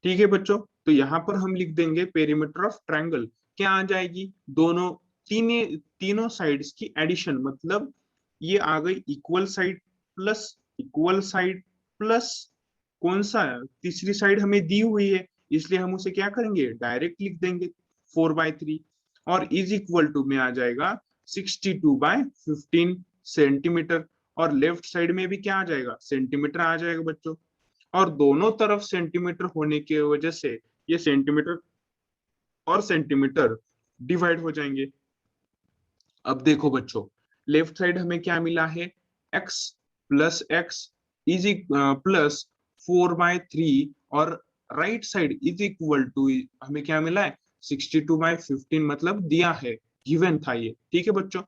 ठीक है बच्चों, तो यहाँ पर हम लिख देंगे पेरीमीटर ऑफ ट्रायंगल क्या आ जाएगी, दोनों तीनों साइड्स की एडिशन, मतलब ये आ गई equal side plus equal side plus कौन सा, तीसरी साइड हमें दी हुई है, इसलिए हम उसे क्या करेंगे, डायरेक्ट लिख देंगे 4/3, और इज इक्वल टू में आ जाएगा 62/15 सेंटीमीटर, और लेफ्ट साइड में भी क्या आ जाएगा, सेंटीमीटर आ जाएगा बच्चों, और दोनों तरफ सेंटीमीटर होने की वजह से ये सेंटीमीटर और सेंटीमीटर डिवाइड हो जाएंगे। अब देखो बच्चों, लेफ्ट साइड हमें क्या मिला है, x plus x is plus 4/3, और right side is equal to हमें क्या मिला है, 62/15, मतलब दिया है, गिवन था ये। ठीक है बच्चों,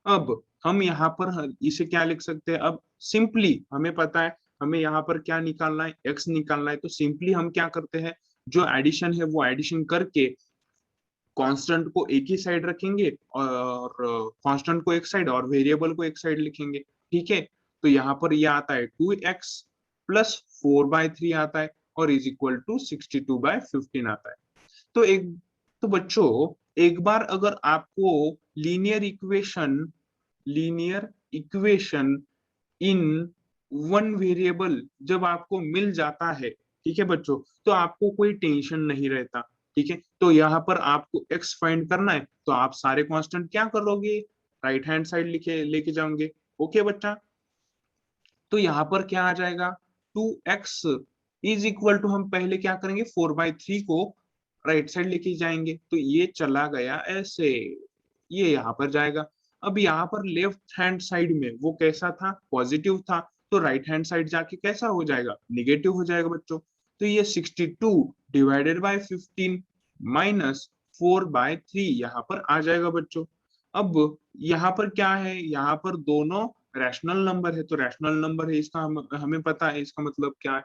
अब हम यहाँ पर इसे क्या लिख सकते हैं, अब सिंपली हमें पता है हमें यहाँ पर क्या निकालना है, x निकालना है, तो सिंपली हम क्या करते हैं, जो एडिशन है वो एडिशन करके कांस्टेंट को एक ही साइड रखेंगे, और कांस्टेंट को एक साइड और वेरिएबल को एक साइड लिखेंगे। ठीक है, तो यहाँ पर ये आता है 2x प्लस 4/3 आता है, और इज इक्वल टू 62/15 आता है। तो तो बच्चों, एक बार अगर आपको linear equation in one variable जब आपको मिल जाता है, ठीक है बच्चों, तो आपको कोई टेंशन नहीं रहता। ठीक है, तो यहाँ पर आपको एक्स फाइंड करना है, तो आप सारे कांस्टेंट क्या करोगे, राइट हैंड साइड लिखे लेके जाओगे। ओके बच्चा, तो यहाँ पर क्या आ जाएगा, 2x इज इक्वल टू, हम पहले क्या करेंगे, 4/3 को राइट साइड लेके जाएंगे, तो ये चला गया ऐसे, ये यहाँ पर जाएगा। अब यहाँ पर लेफ्ट हैंड साइड में वो कैसा था, पॉजिटिव था, तो राइट हैंड साइड जाके कैसा हो जाएगा, निगेटिव हो जाएगा बच्चों। तो ये 62/15 माइनस 4/3 यहाँ पर आ जाएगा बच्चों। अब यहाँ पर क्या है, यहाँ पर दोनों रैशनल नंबर है, तो रैशनल नंबर है, इसका हमें पता है, इसका मतलब क्या है,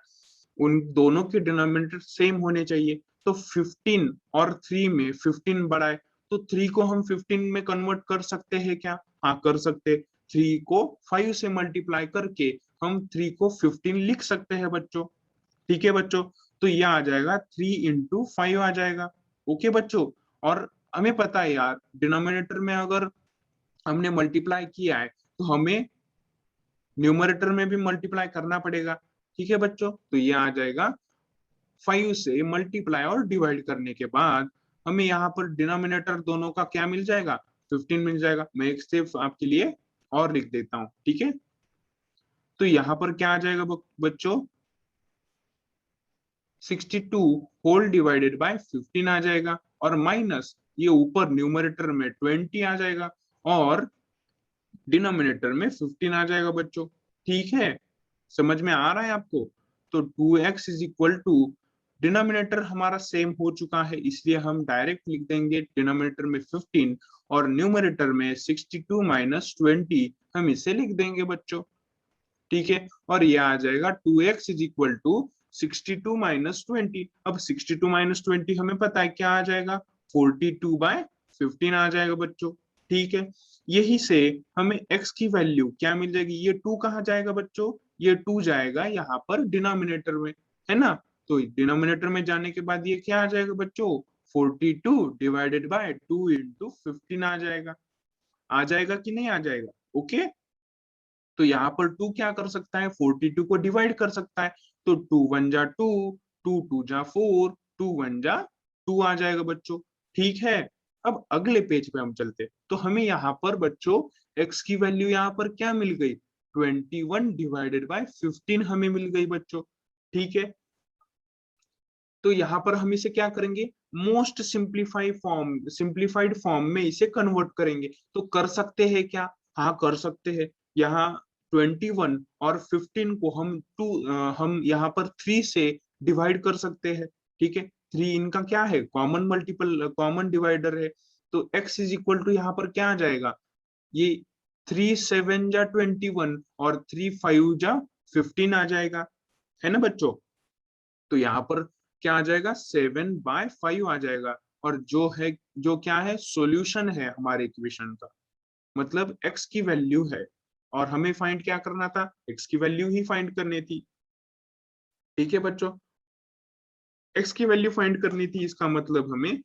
उन दोनों के डिनोमिनेटर सेम होने चाहिए। तो 15 और 3 में 15 बड़ा है, तो 3 को हम 15 में कन्वर्ट कर सकते हैं क्या, हाँ कर सकते। 3 को 5 से मल्टीप्लाई करके हम 3 को 15 लिख सकते हैं बच्चों। ठीक है बच्चों, तो ये आ जाएगा 3 × 5 आ जाएगा। ओके बच्चों, और हमें पता है यार, डिनोमिनेटर में अगर हमने मल्टीप्लाई किया है तो हमें न्यूमरेटर में भी मल्टीप्लाई करना पड़ेगा। ठीक है बच्चों, तो ये आ जाएगा 5 से मल्टीप्लाई और डिवाइड करने के बाद हमें यहाँ पर डिनोमिनेटर दोनों का क्या मिल जाएगा, 15 मिल जाएगा। मैं एक सिर्फ आपके लिए और लिख देता हूँ, ठीक है, तो यहाँ पर क्या आ जाएगा बच्चों, 62 होल डिवाइडेड बाय 15 आ जाएगा, और माइनस ये ऊपर न्यूमरेटर में 20 आ जाएगा, और डिनोमिनेटर में 15 आ जाएगा बच्चों। ठीक है, समझ में आ रहा है आपको। तो 2x is equal to, denominator हमारा सेम हो चुका है, इसलिए हम डायरेक्ट लिख देंगे डिनोमिनेटर में 15 और न्यूमरेटर में 62 माइनस 20, हम इसे लिख देंगे बच्चों। ठीक है, और ये आ जाएगा 2x is equal to 62 minus 20। अब 62 माइनस 20 हमें पता है क्या आ जाएगा, 42/15 आ जाएगा बच्चों। ठीक है, यही से हमें x की वैल्यू क्या मिल जाएगी, ये 2 कहाँ जाएगा बच्चों, ये 2 जाएगा यहाँ पर डिनोमिनेटर में, है ना। तो डिनोमिनेटर में जाने के बाद ये क्या आ जाएगा बच्चों, 42 डिवाइडेड बाय 2 × 15 आ जाएगा। आ जाएगा कि नहीं आ जाएगा, ओके। तो यहाँ पर 2 क्या कर सकता है, 42 को डिवाइड कर सकता है। तो 2 1 जा 2, 2 2 जा 4, 2 1 जा 2 आ जाएगा बच्चों। ठीक है, अब अगले पेज पे हम चलते। तो हमें यहाँ पर बच्चों x की वैल्यू यहाँ पर क्या मिल गई, 21 डिवाइडेड बाय 15 हमें मिल गई बच्चों। ठीक है, तो यहाँ पर हम इसे क्या करेंगे, मोस्ट सिंप्लीफाइड फॉर्म में इसे कन्वर्ट करेंगे। तो कर सकते हैं क्या, हाँ कर सकते हैं। यहाँ 21 और 15 को हम यहाँ पर 3 से डिवाइड कर सकते हैं। ठीक है, 3 इनका क्या है, कॉमन डिवाइडर है। तो x इज इक्वल टू यहाँ पर क्या आ जाएगा, ये 3 7 जा 21 और 3 5 जा 15 आ जाएगा, है ना बच्चों। तो यहाँ पर क्या आ जाएगा, 7/5 आ जाएगा। और जो क्या है, सॉल्यूशन है हमारे इक्वेशन का, मतलब x की वैल्यू है। और हमें फाइंड क्या करना था, x की वैल्यू ही फाइंड करनी थी। ठीक है बच्चों, x की वैल्यू फाइंड करनी थी, इसका मतलब हमें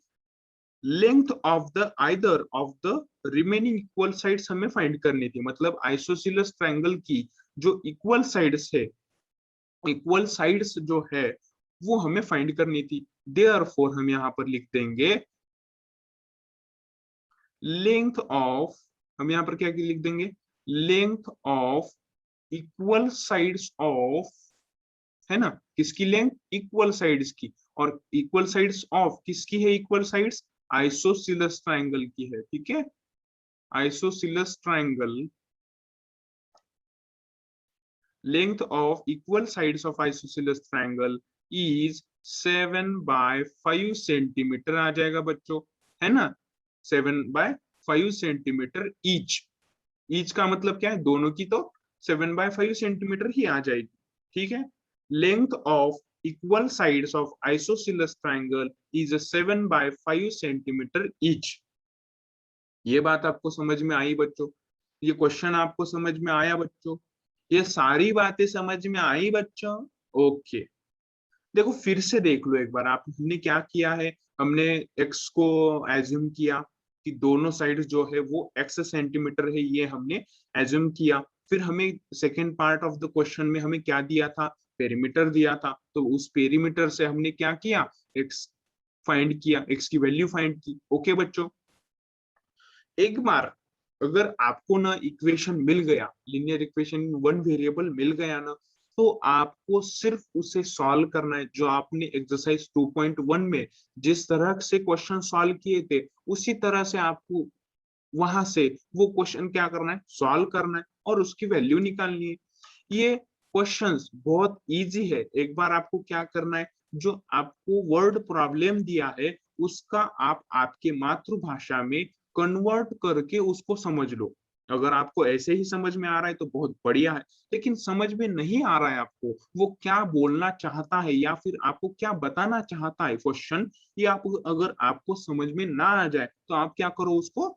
length of the either of the remaining equal sides हमें फाइंड करनी थी। मतलब आइसोसेलेस ट्रायंगल की जो इक्वल साइड्स है, इक्वल साइड्स जो है वो हमें फाइंड करनी थी। देयरफॉर हम यहाँ पर लिख देंगे लेंथ ऑफ, हम यहाँ पर क्या लिख देंगे, length of equal sides of, है ना, किसकी लेंथ, इक्वल साइड्स की। और इक्वल साइड्स ऑफ किसकी है, इक्वल साइड्स आइसोसेलेस ट्रायंगल की है। ठीक है, isosceles triangle, length of equal sides of isosceles triangle is 7/5 centimetre आ जाएगा बच्चों, है ना, 7/5 सेंटीमीटर ईच का मतलब क्या है, दोनों की तो 7/5 सेंटीमीटर ही आ जाएगी। ठीक है, length of equal sides of isosceles triangle is 7/5 centimetre each. ये बात आपको समझ में आई बच्चों, ये क्वेश्चन आपको समझ में आया बच्चों, ये सारी बातें समझ में आई बच्चों। ओके, देखो फिर से देख लो एक बार, आप हमने क्या किया है, हमने x को एज्यूम किया कि दोनों साइड जो है वो x सेंटीमीटर है, ये हमने एज्यूम किया। फिर हमें second part of the question में हमें क्या दिया था, पेरीमीटर दिया था। तो उस पेरीमीटर से हमने क्या किया, x फाइंड किया, x की वैल्यू फाइंड की। ओके बच्चों, एक बार अगर आपको ना इक्वेशन मिल गया, लीनियर इक्वेशन वन वेरिएबल मिल गया ना, तो आपको सिर्फ उसे सॉल्व करना है। जो आपने एक्सरसाइज 2.1 में जिस तरह से क्वेश्चन सॉल्व किए थे, उसी तरह से आपको वहां से वो क्वेश्चन क्या करना है, सॉल्व करना है और उसकी वैल्यू निकालनी है। ये क्वेश्चंस बहुत इजी है। एक बार आपको क्या करना है, जो आपको वर्ड प्रॉब्लम दिया है उसका आप आपके मातृभाषा में कन्वर्ट करके उसको समझ लो। अगर आपको ऐसे ही समझ में आ रहा है तो बहुत बढ़िया है, लेकिन समझ में नहीं आ रहा है आपको, वो क्या बोलना चाहता है या फिर आपको क्या बताना चाहता है क्वेश्चन, ये आप अगर आपको समझ में ना आ जाए तो आप क्या करो, उसको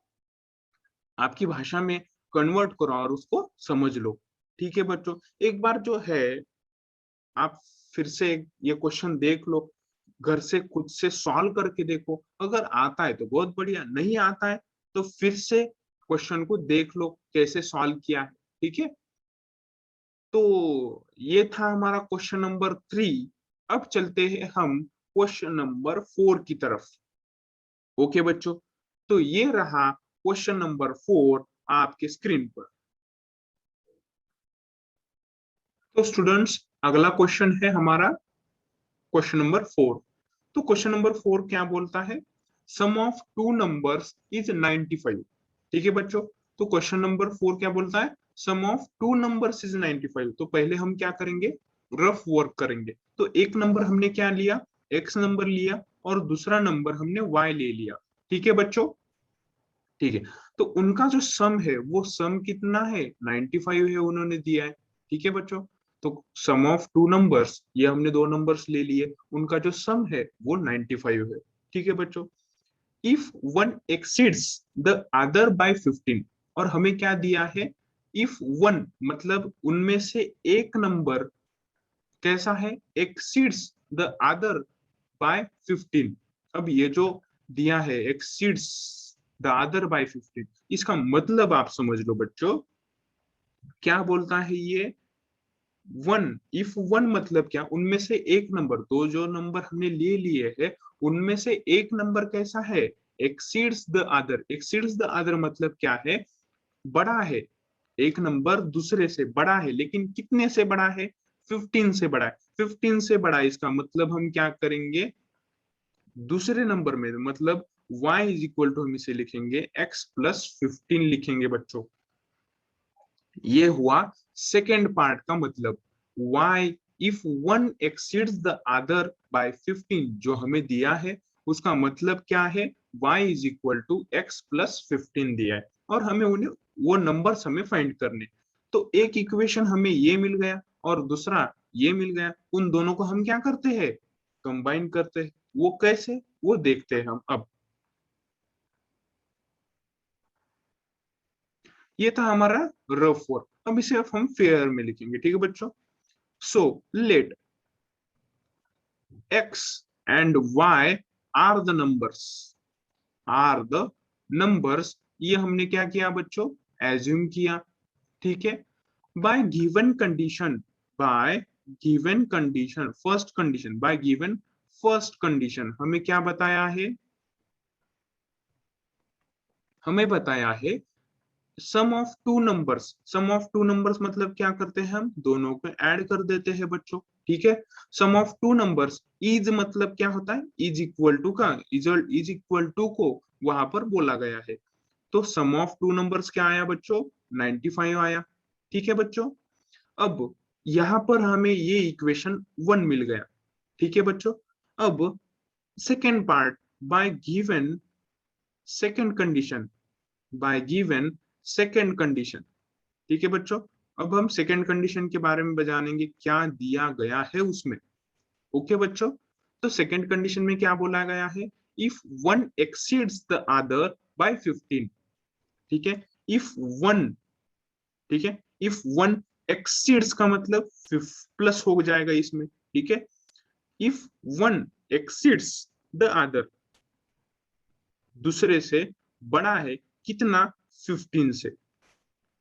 आपकी भाषा में कन्वर्ट करो और उसको समझ लो। ठीक है बच्चों, एक बार जो है आप फिर से ये क्वेश्चन देख लो, घर से खुद से सॉल्व करके देखो। अगर आता है तो बहुत बढ़िया, नहीं आता है तो फिर से क्वेश्चन को देख लो कैसे सॉल्व किया है। ठीक है, तो ये था हमारा क्वेश्चन नंबर 3। अब चलते हैं हम क्वेश्चन नंबर 4 की तरफ। ओके बच्चों, तो ये रहा क्वेश्चन नंबर 4 आपके स्क्रीन पर। तो स्टूडेंट्स, अगला क्वेश्चन है हमारा क्वेश्चन नंबर 4। तो क्वेश्चन नंबर 4 क्या बोलता है, sum of two numbers is 95। ठीक है बच्चों, तो क्वेश्चन नंबर 4 क्या बोलता है, sum of two numbers is 95। तो पहले हम क्या करेंगे, रफ वर्क करेंगे। तो एक नंबर हमने क्या लिया, x नंबर लिया और दूसरा नंबर हमने y ले लिया। ठीक है बच्चों, ठीक है, तो उनका जो सम है वो सम कितना है, 95 है उन्होंने दिया है। ठीक है बच्चों, तो सम ऑफ टू नंबर्स, ये हमने दो नंबर्स ले लिए, उनका जो सम है वो 95 है। ठीक है बच्चों, if one exceeds the other by 15, और हमें क्या दिया है, इफ वन मतलब उनमें से एक नंबर कैसा है, एक्सीड्स द अदर बाय 15। अब ये जो दिया है एक्सीड्स द अदर बाय 15, इसका मतलब आप समझ लो बच्चों, क्या बोलता है ये, वन, इफ वन मतलब क्या, उनमें से एक नंबर, दो जो नंबर हमने ले लिए हैं उनमें से एक नंबर कैसा है, exceeds the other. Exceeds the other मतलब क्या है, बड़ा है, एक नंबर दूसरे से बड़ा है, लेकिन कितने से बड़ा है, 15 से बड़ा है। 15 से बड़ा है, इसका मतलब हम क्या करेंगे, दूसरे नंबर में, मतलब y इज इक्वल टू हम इसे लिखेंगे x प्लस 15 लिखेंगे बच्चों। ये हुआ सेकेंड पार्ट का मतलब, y if one exceeds the other by 15 जो हमें दिया है, उसका मतलब क्या है, y is equal to x plus 15 दिया है, और हमें उन्हें वो नंबर्स हमें फाइंड करने। तो एक इक्वेशन हमें ये मिल गया और दूसरा ये मिल गया, उन दोनों को हम क्या करते हैं, कंबाइन करते हैं। वो कैसे, वो देखते हैं हम अब। ये था हमारा रफ वर्क, अब इसे अब हम फेयर में लिखेंगे, ठीक है बच्चों। So let x and y are the numbers, are the numbers, ये हमने क्या किया बच्चों, एज्यूम किया, ठीक है। By given condition, by given condition, first condition, by given first condition, हमें क्या बताया है, हमें बताया है sum of two numbers. Sum of two numbers मतलब क्या करते हैं, हम दोनों को ऐड कर देते हैं बच्चों, ठीक है। Sum of two numbers, is मतलब क्या होता है, इज इक्वल टू का, इज इक्वल टू को वहां पर बोला गया है। तो सम ऑफ टू नंबर्स क्या आया बच्चों, 95 आया, ठीक है बच्चों। अब यहाँ पर हमें ये इक्वेशन वन मिल गया, ठीक है बच्चों। अब second part, bye given second condition, by given second condition, ठीक है बच्चों। अब हम सेकेंड कंडीशन के बारे में जानेंगे क्या दिया गया है उसमें, ओके बच्चों। तो सेकेंड कंडीशन में क्या बोला गया है, if one exceeds the other by 15, ठीक है। इफ वन, ठीक है, इफ वन एक्सीड्स का मतलब प्लस हो जाएगा इसमें, ठीक है। If one exceeds the other, दूसरे से बड़ा है, कितना, 15 से।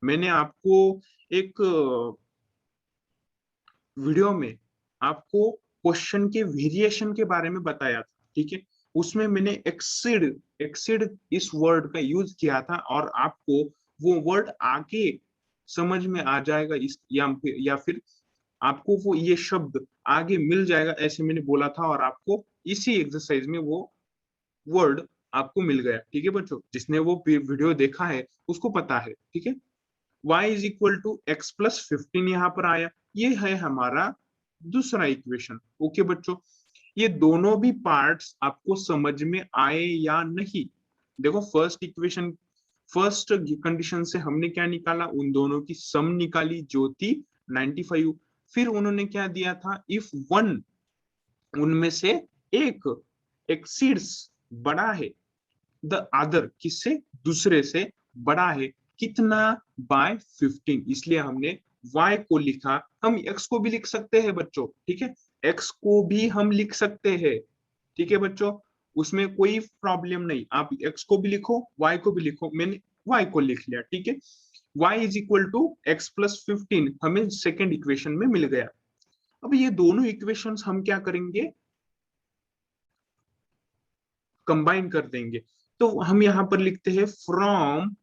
मैंने आपको एक वीडियो में आपको क्वेश्चन के वेरिएशन के बारे में बताया था, ठीक है। उसमें मैंने एक्सीड, एक्सीड इस वर्ड का यूज किया था, और आपको वो वर्ड आगे समझ में आ जाएगा इस, या फिर आपको वो ये शब्द आगे मिल जाएगा, ऐसे मैंने बोला था, और आपको इसी एक्सरसाइज में वो वर्ड आपको मिल गया, ठीक है बच्चों। जिसने वो वीडियो देखा है उसको पता है, ठीक है। y is equal to x plus 15 यहाँ पर आया, ये है हमारा दूसरा इक्वेशन, ओके बच्चों। ये दोनों भी पार्ट्स आपको समझ में आए या नहीं, देखो फर्स्ट इक्वेशन, फर्स्ट कंडीशन से हमने क्या निकाला, उन दोनों की सम निकाली जो थी 95। फिर उन्होंने क्या दिया था, इफ वन, उनमें से एक एक्सीड्स, बड़ा है, द अदर, किससे, दूसरे से बड़ा है, कितना, बाय 15, इसलिए हमने y को लिखा। हम x को भी लिख सकते हैं बच्चों, ठीक है, x को भी हम लिख सकते हैं, ठीक है बच्चों, उसमें कोई प्रॉब्लम नहीं, आप x को भी लिखो y को भी लिखो, मैंने y को लिख लिया, ठीक है। y is equal to x plus 15 हमें सेकेंड इक्वेशन में मिल गया। अब ये दोनों इक्वेशंस हम क्या करेंगे, कंबाइन कर देंगे। तो हम यहाँ पर लिखते हैं फ्रॉम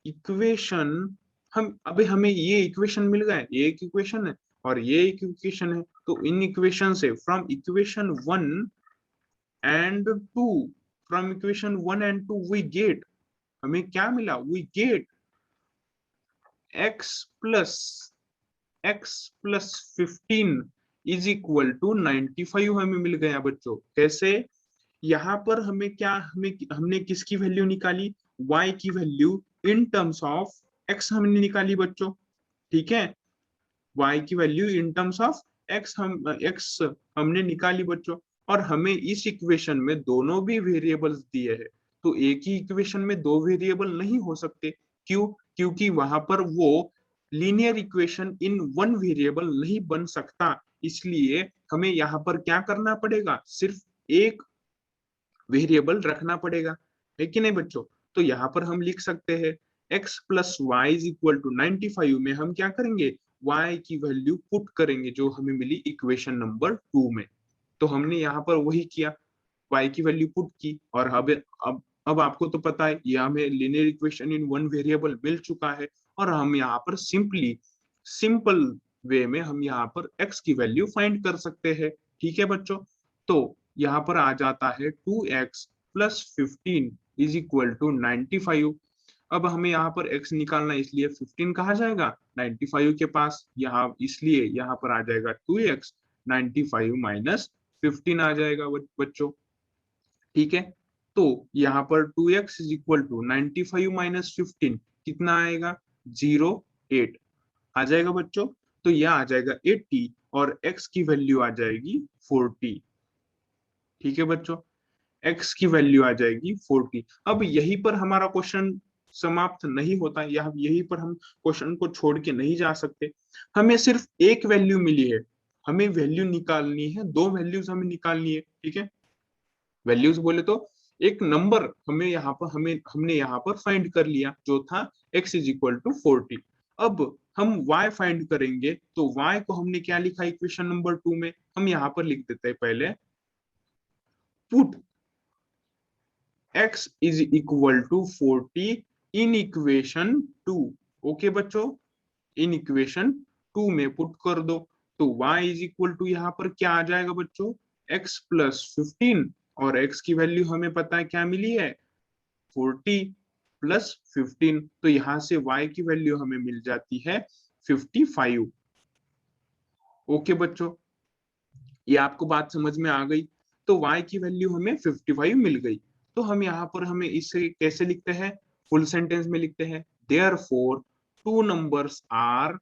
इक्वेशन, हम अभी हमें ये इक्वेशन मिल गया है, ये एक इक्वेशन है और ये एक इक्वेशन है, तो इन इक्वेशन से from equation one and two, from equation one and two we get, हमें क्या मिला, we get x plus, x plus 15 is equal to 95 हमें मिल गया बच्चों। कैसे, यहाँ पर हमें क्या, हमें हमने किसकी वैल्यू निकाली, y की value in terms of x हमने निकाली बच्चों, ठीक है। y की value in terms of x, हम x हमने निकाली बच्चों, और हमें इस इक्वेशन में दोनों भी वेरिएबल्स दिए हैं। तो एक ही इक्वेशन में दो वेरिएबल नहीं हो सकते, क्यों, क्योंकि वहां पर वो linear equation in one variable नहीं बन सकता, इसलिए हमें यहाँ पर क्या करना पड़ेगा, सिर्फ एक वेरिएबल रखना पड़ेगा, है कि नहीं बच्चों। तो यहाँ पर हम लिख सकते हैं x plus y is equal to 95 में हम क्या करेंगे, y की वैल्यू पुट करेंगे जो हमें मिली इक्वेशन नंबर 2 में। तो हमने यहाँ पर वही किया, y की वैल्यू पुट की, और अब आपको तो पता है ये हमें linear equation in one variable मिल चुका है, और हम यहाँ पर सिंपल वे में हम यहाँ पर x की वैल्यू फाइंड कर सकते हैं। ठीक है बच्चों, तो यहाँ पर आ जाता है 2x plus 15 is equal to 95। अब हमें यहाँ पर x निकालना है, इसलिए 15 कहा जाएगा 95 के पास, यहाँ इसलिए यहाँ पर आ जाएगा 2x, 95 माइनस 15 आ जाएगा बच्चों। ठीक है, तो यहाँ पर 2x is equal to 95 minus 15 कितना आएगा, 08 आ जाएगा बच्चों। तो यह आ जाएगा 80 और x की वैल्यू आ जाएगी 40। ठीक है बच्चों, x की वैल्यू आ जाएगी 40। अब यहीं पर हमारा क्वेश्चन समाप्त नहीं होता, या यहीं पर हम क्वेश्चन को छोड़ के नहीं जा सकते। हमें सिर्फ एक वैल्यू मिली है, हमें वैल्यू निकालनी है, दो वैल्यूज हमें निकालनी है। ठीक है, वैल्यूज बोले तो एक नंबर हमें यहाँ पर हमने यहाँ पर फाइंड कर लिया जो था x इज इक्वल टू 40। अब हम y फाइंड करेंगे, तो y को हमने क्या लिखा इक्वेशन नंबर 2 में, हम यहाँ पर लिख देते हैं पहले, put x is equal to 40 in equation 2। Okay बच्चों, इन इक्वेशन 2 में पुट कर दो, तो y इज इक्वल टू यहाँ पर क्या आ जाएगा बच्चों, x प्लस 15, और x की वैल्यू हमें पता है क्या मिली है, 40 प्लस 15, तो यहाँ से y की वैल्यू हमें मिल जाती है 55। ओके बच्चों, ये आपको बात समझ में आ गई। तो y की वैल्यू हमें 55 मिल गई। तो हम यहाँ पर हमें इसे कैसे लिखते हैं, फुल सेंटेंस में लिखते हैं, therefore two numbers are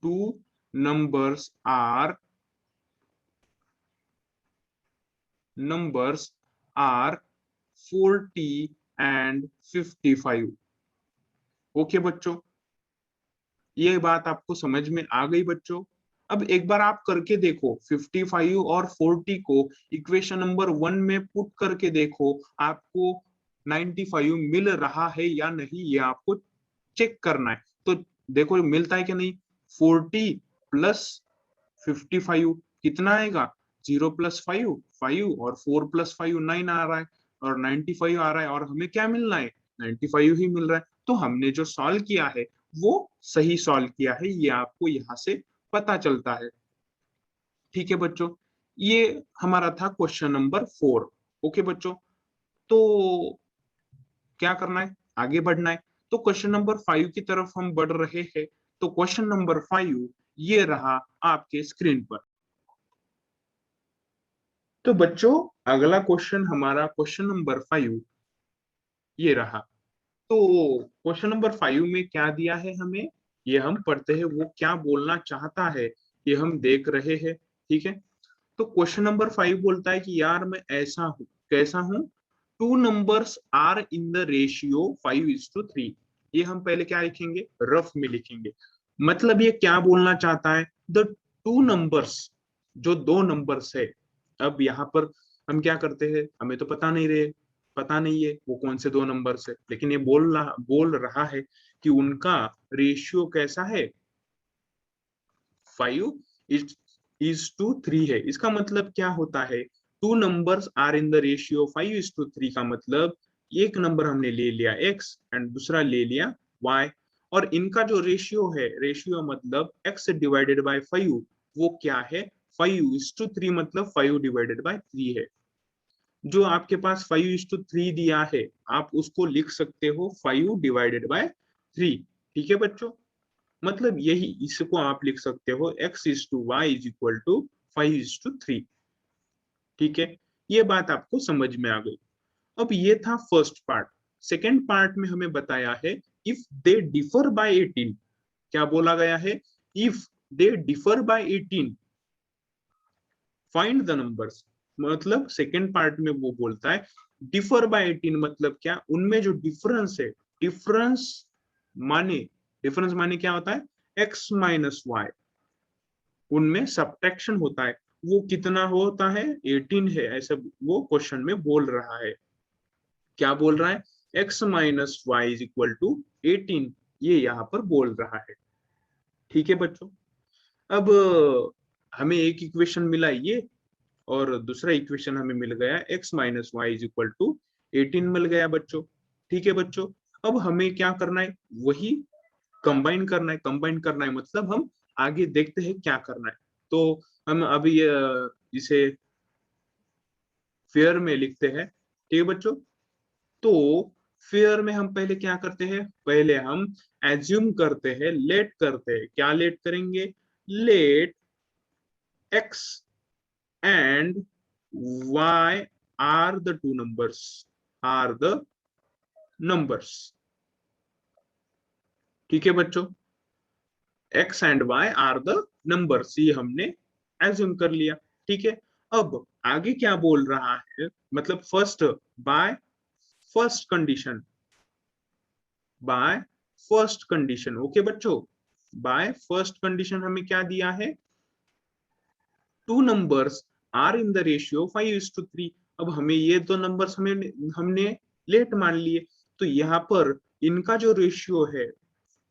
two numbers are 40 and 55। ओके बच्चों, ये बात आपको समझ में आ गई बच्चों। अब एक बार आप करके देखो, 55 और 40 को इक्वेशन नंबर 1 में पुट करके देखो, आपको 95 मिल रहा है या नहीं, ये आपको चेक करना है। तो देखो मिलता है कि नहीं, 40 प्लस 55 कितना आएगा, 0 प्लस 5 5, और 4 प्लस 5 9 आ रहा है, और 95 आ रहा है, और हमें क्या मिलना है, 95 ही मिल रहा है। तो हमने जो सॉल्व किया है वो सही सॉल्व किया है, ये आपको यहाँ से पता चलता है। ठीक है बच्चों, ये हमारा था क्वेश्चन नंबर 4। ओके बच्चों, तो क्या करना है, आगे बढ़ना है। तो क्वेश्चन नंबर 5 की तरफ हम बढ़ रहे हैं। तो क्वेश्चन नंबर 5 ये रहा आपके स्क्रीन पर। तो बच्चों अगला क्वेश्चन हमारा क्वेश्चन नंबर 5 ये रहा। तो क्वेश्चन नंबर 5 में क्या दिया है हमें, ये हम पढ़ते हैं, वो क्या बोलना चाहता है ये हम देख रहे हैं। ठीक है, तो क्वेश्चन नंबर 5 बोलता है कि यार मैं ऐसा हूं, कैसा हूं, two numbers are in the ratio 5:3। ये हम पहले क्या लिखेंगे, रफ में लिखेंगे। मतलब ये क्या बोलना चाहता है, द टू नंबर्स, जो दो नंबर्स है। अब यहाँ पर हम क्या करते हैं, हमें तो पता नहीं है वो कौन से दो नंबर्स है, लेकिन ये बोल रहा है कि उनका रेशियो कैसा है, 5:3 है। इसका मतलब क्या होता है, two numbers are in the ratio 5:3 का मतलब एक नंबर हमने ले लिया x एंड दूसरा ले लिया y, और इनका जो रेशियो है, रेशियो मतलब x डिवाइडेड बाय 5, वो क्या है, 5:3, मतलब 5/3 है। जो आपके पास 5:3 दिया है, आप उसको लिख सकते हो 5/3। ठीक है बच्चों, मतलब यही, इसको आप लिख सकते हो x:y इज इक्वल टू 5:3। ठीक है, ये बात आपको समझ में आ गई। अब ये था फर्स्ट पार्ट। सेकेंड पार्ट में हमें बताया है इफ दे डिफर बाय 18। क्या बोला गया है, if they differ by 18 find the numbers. मतलब सेकेंड पार्ट में वो बोलता है डिफर बाय 18 मतलब क्या, उनमें जो डिफरेंस है, डिफरेंस माने डिफरेंस माने क्या होता है, x माइनस वाई, उनमें सब्ट्रैक्शन होता है, वो कितना होता है, 18 है, ऐसा वो क्वेश्चन में बोल रहा है। क्या बोल रहा है, x minus y is equal to 18, ये यहाँ पर बोल रहा है। ठीक है बच्चों, अब हमें एक इक्वेशन मिला ये, और दूसरा इक्वेशन हमें मिल गया x minus y is equal to 18 मिल गया बच्चों। ठीक है बच्चों, अब हमें क्या करना है, वही कंबाइन करना है। कंबाइन करना है मतलब हम आगे देखते हैं क्या करना है। तो हम अभी इसे फेयर में लिखते हैं। ठीक है बच्चों, तो फेयर में हम पहले क्या करते हैं, पहले हम एज्यूम करते हैं, लेट करते हैं। क्या लेट करेंगे, late x and y are the two numbers, are the numbers। ठीक है बच्चों, x and y are the numbers, ये हमने एज्यूम कर लिया। ठीक है, अब आगे क्या बोल रहा है, मतलब first by first condition, by first condition. Okay बच्चों, बाय फर्स्ट कंडीशन हमें क्या दिया है, two numbers are in the ratio 5:3। अब हमें ये दो नंबर्स हमने लेट मान लिए, तो यहाँ पर इनका जो रेशियो है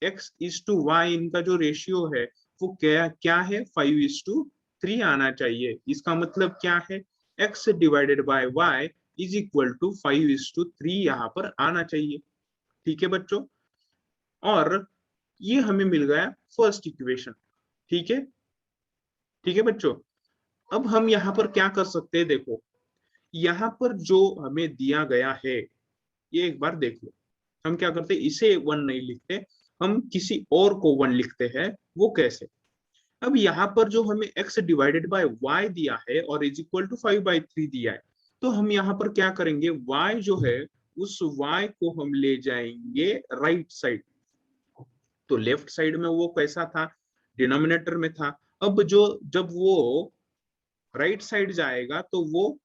x:y, इनका जो रेशियो है वो क्या क्या है, 5:3 आना चाहिए। इसका मतलब क्या है, x divided by y is equal to 5:3 यहाँ पर आना चाहिए। ठीक है बच्चों, और ये हमें मिल गया फर्स्ट इक्वेशन। ठीक है, ठीक है बच्चों, अब हम यहाँ पर क्या कर सकते हैं, देखो यहाँ पर जो हमें दिया गया है ये एक बार देख लो। हम क्या करते हैं, इसे 1 नहीं लिखते, हम किसी और को 1 लिखते हैं। वो कैसे, अब यहाँ पर जो हमें x डिवाइडेड बाय y दिया है और इज इक्वल टू 5/3 दिया है, तो हम यहाँ पर क्या करेंगे, y जो है उस y को हम ले जाएंगे राइट साइड। तो लेफ्ट साइड में वो कैसा था, डिनोमिनेटर में था। अब जो जब वो राइट साइड जाएगा तो वो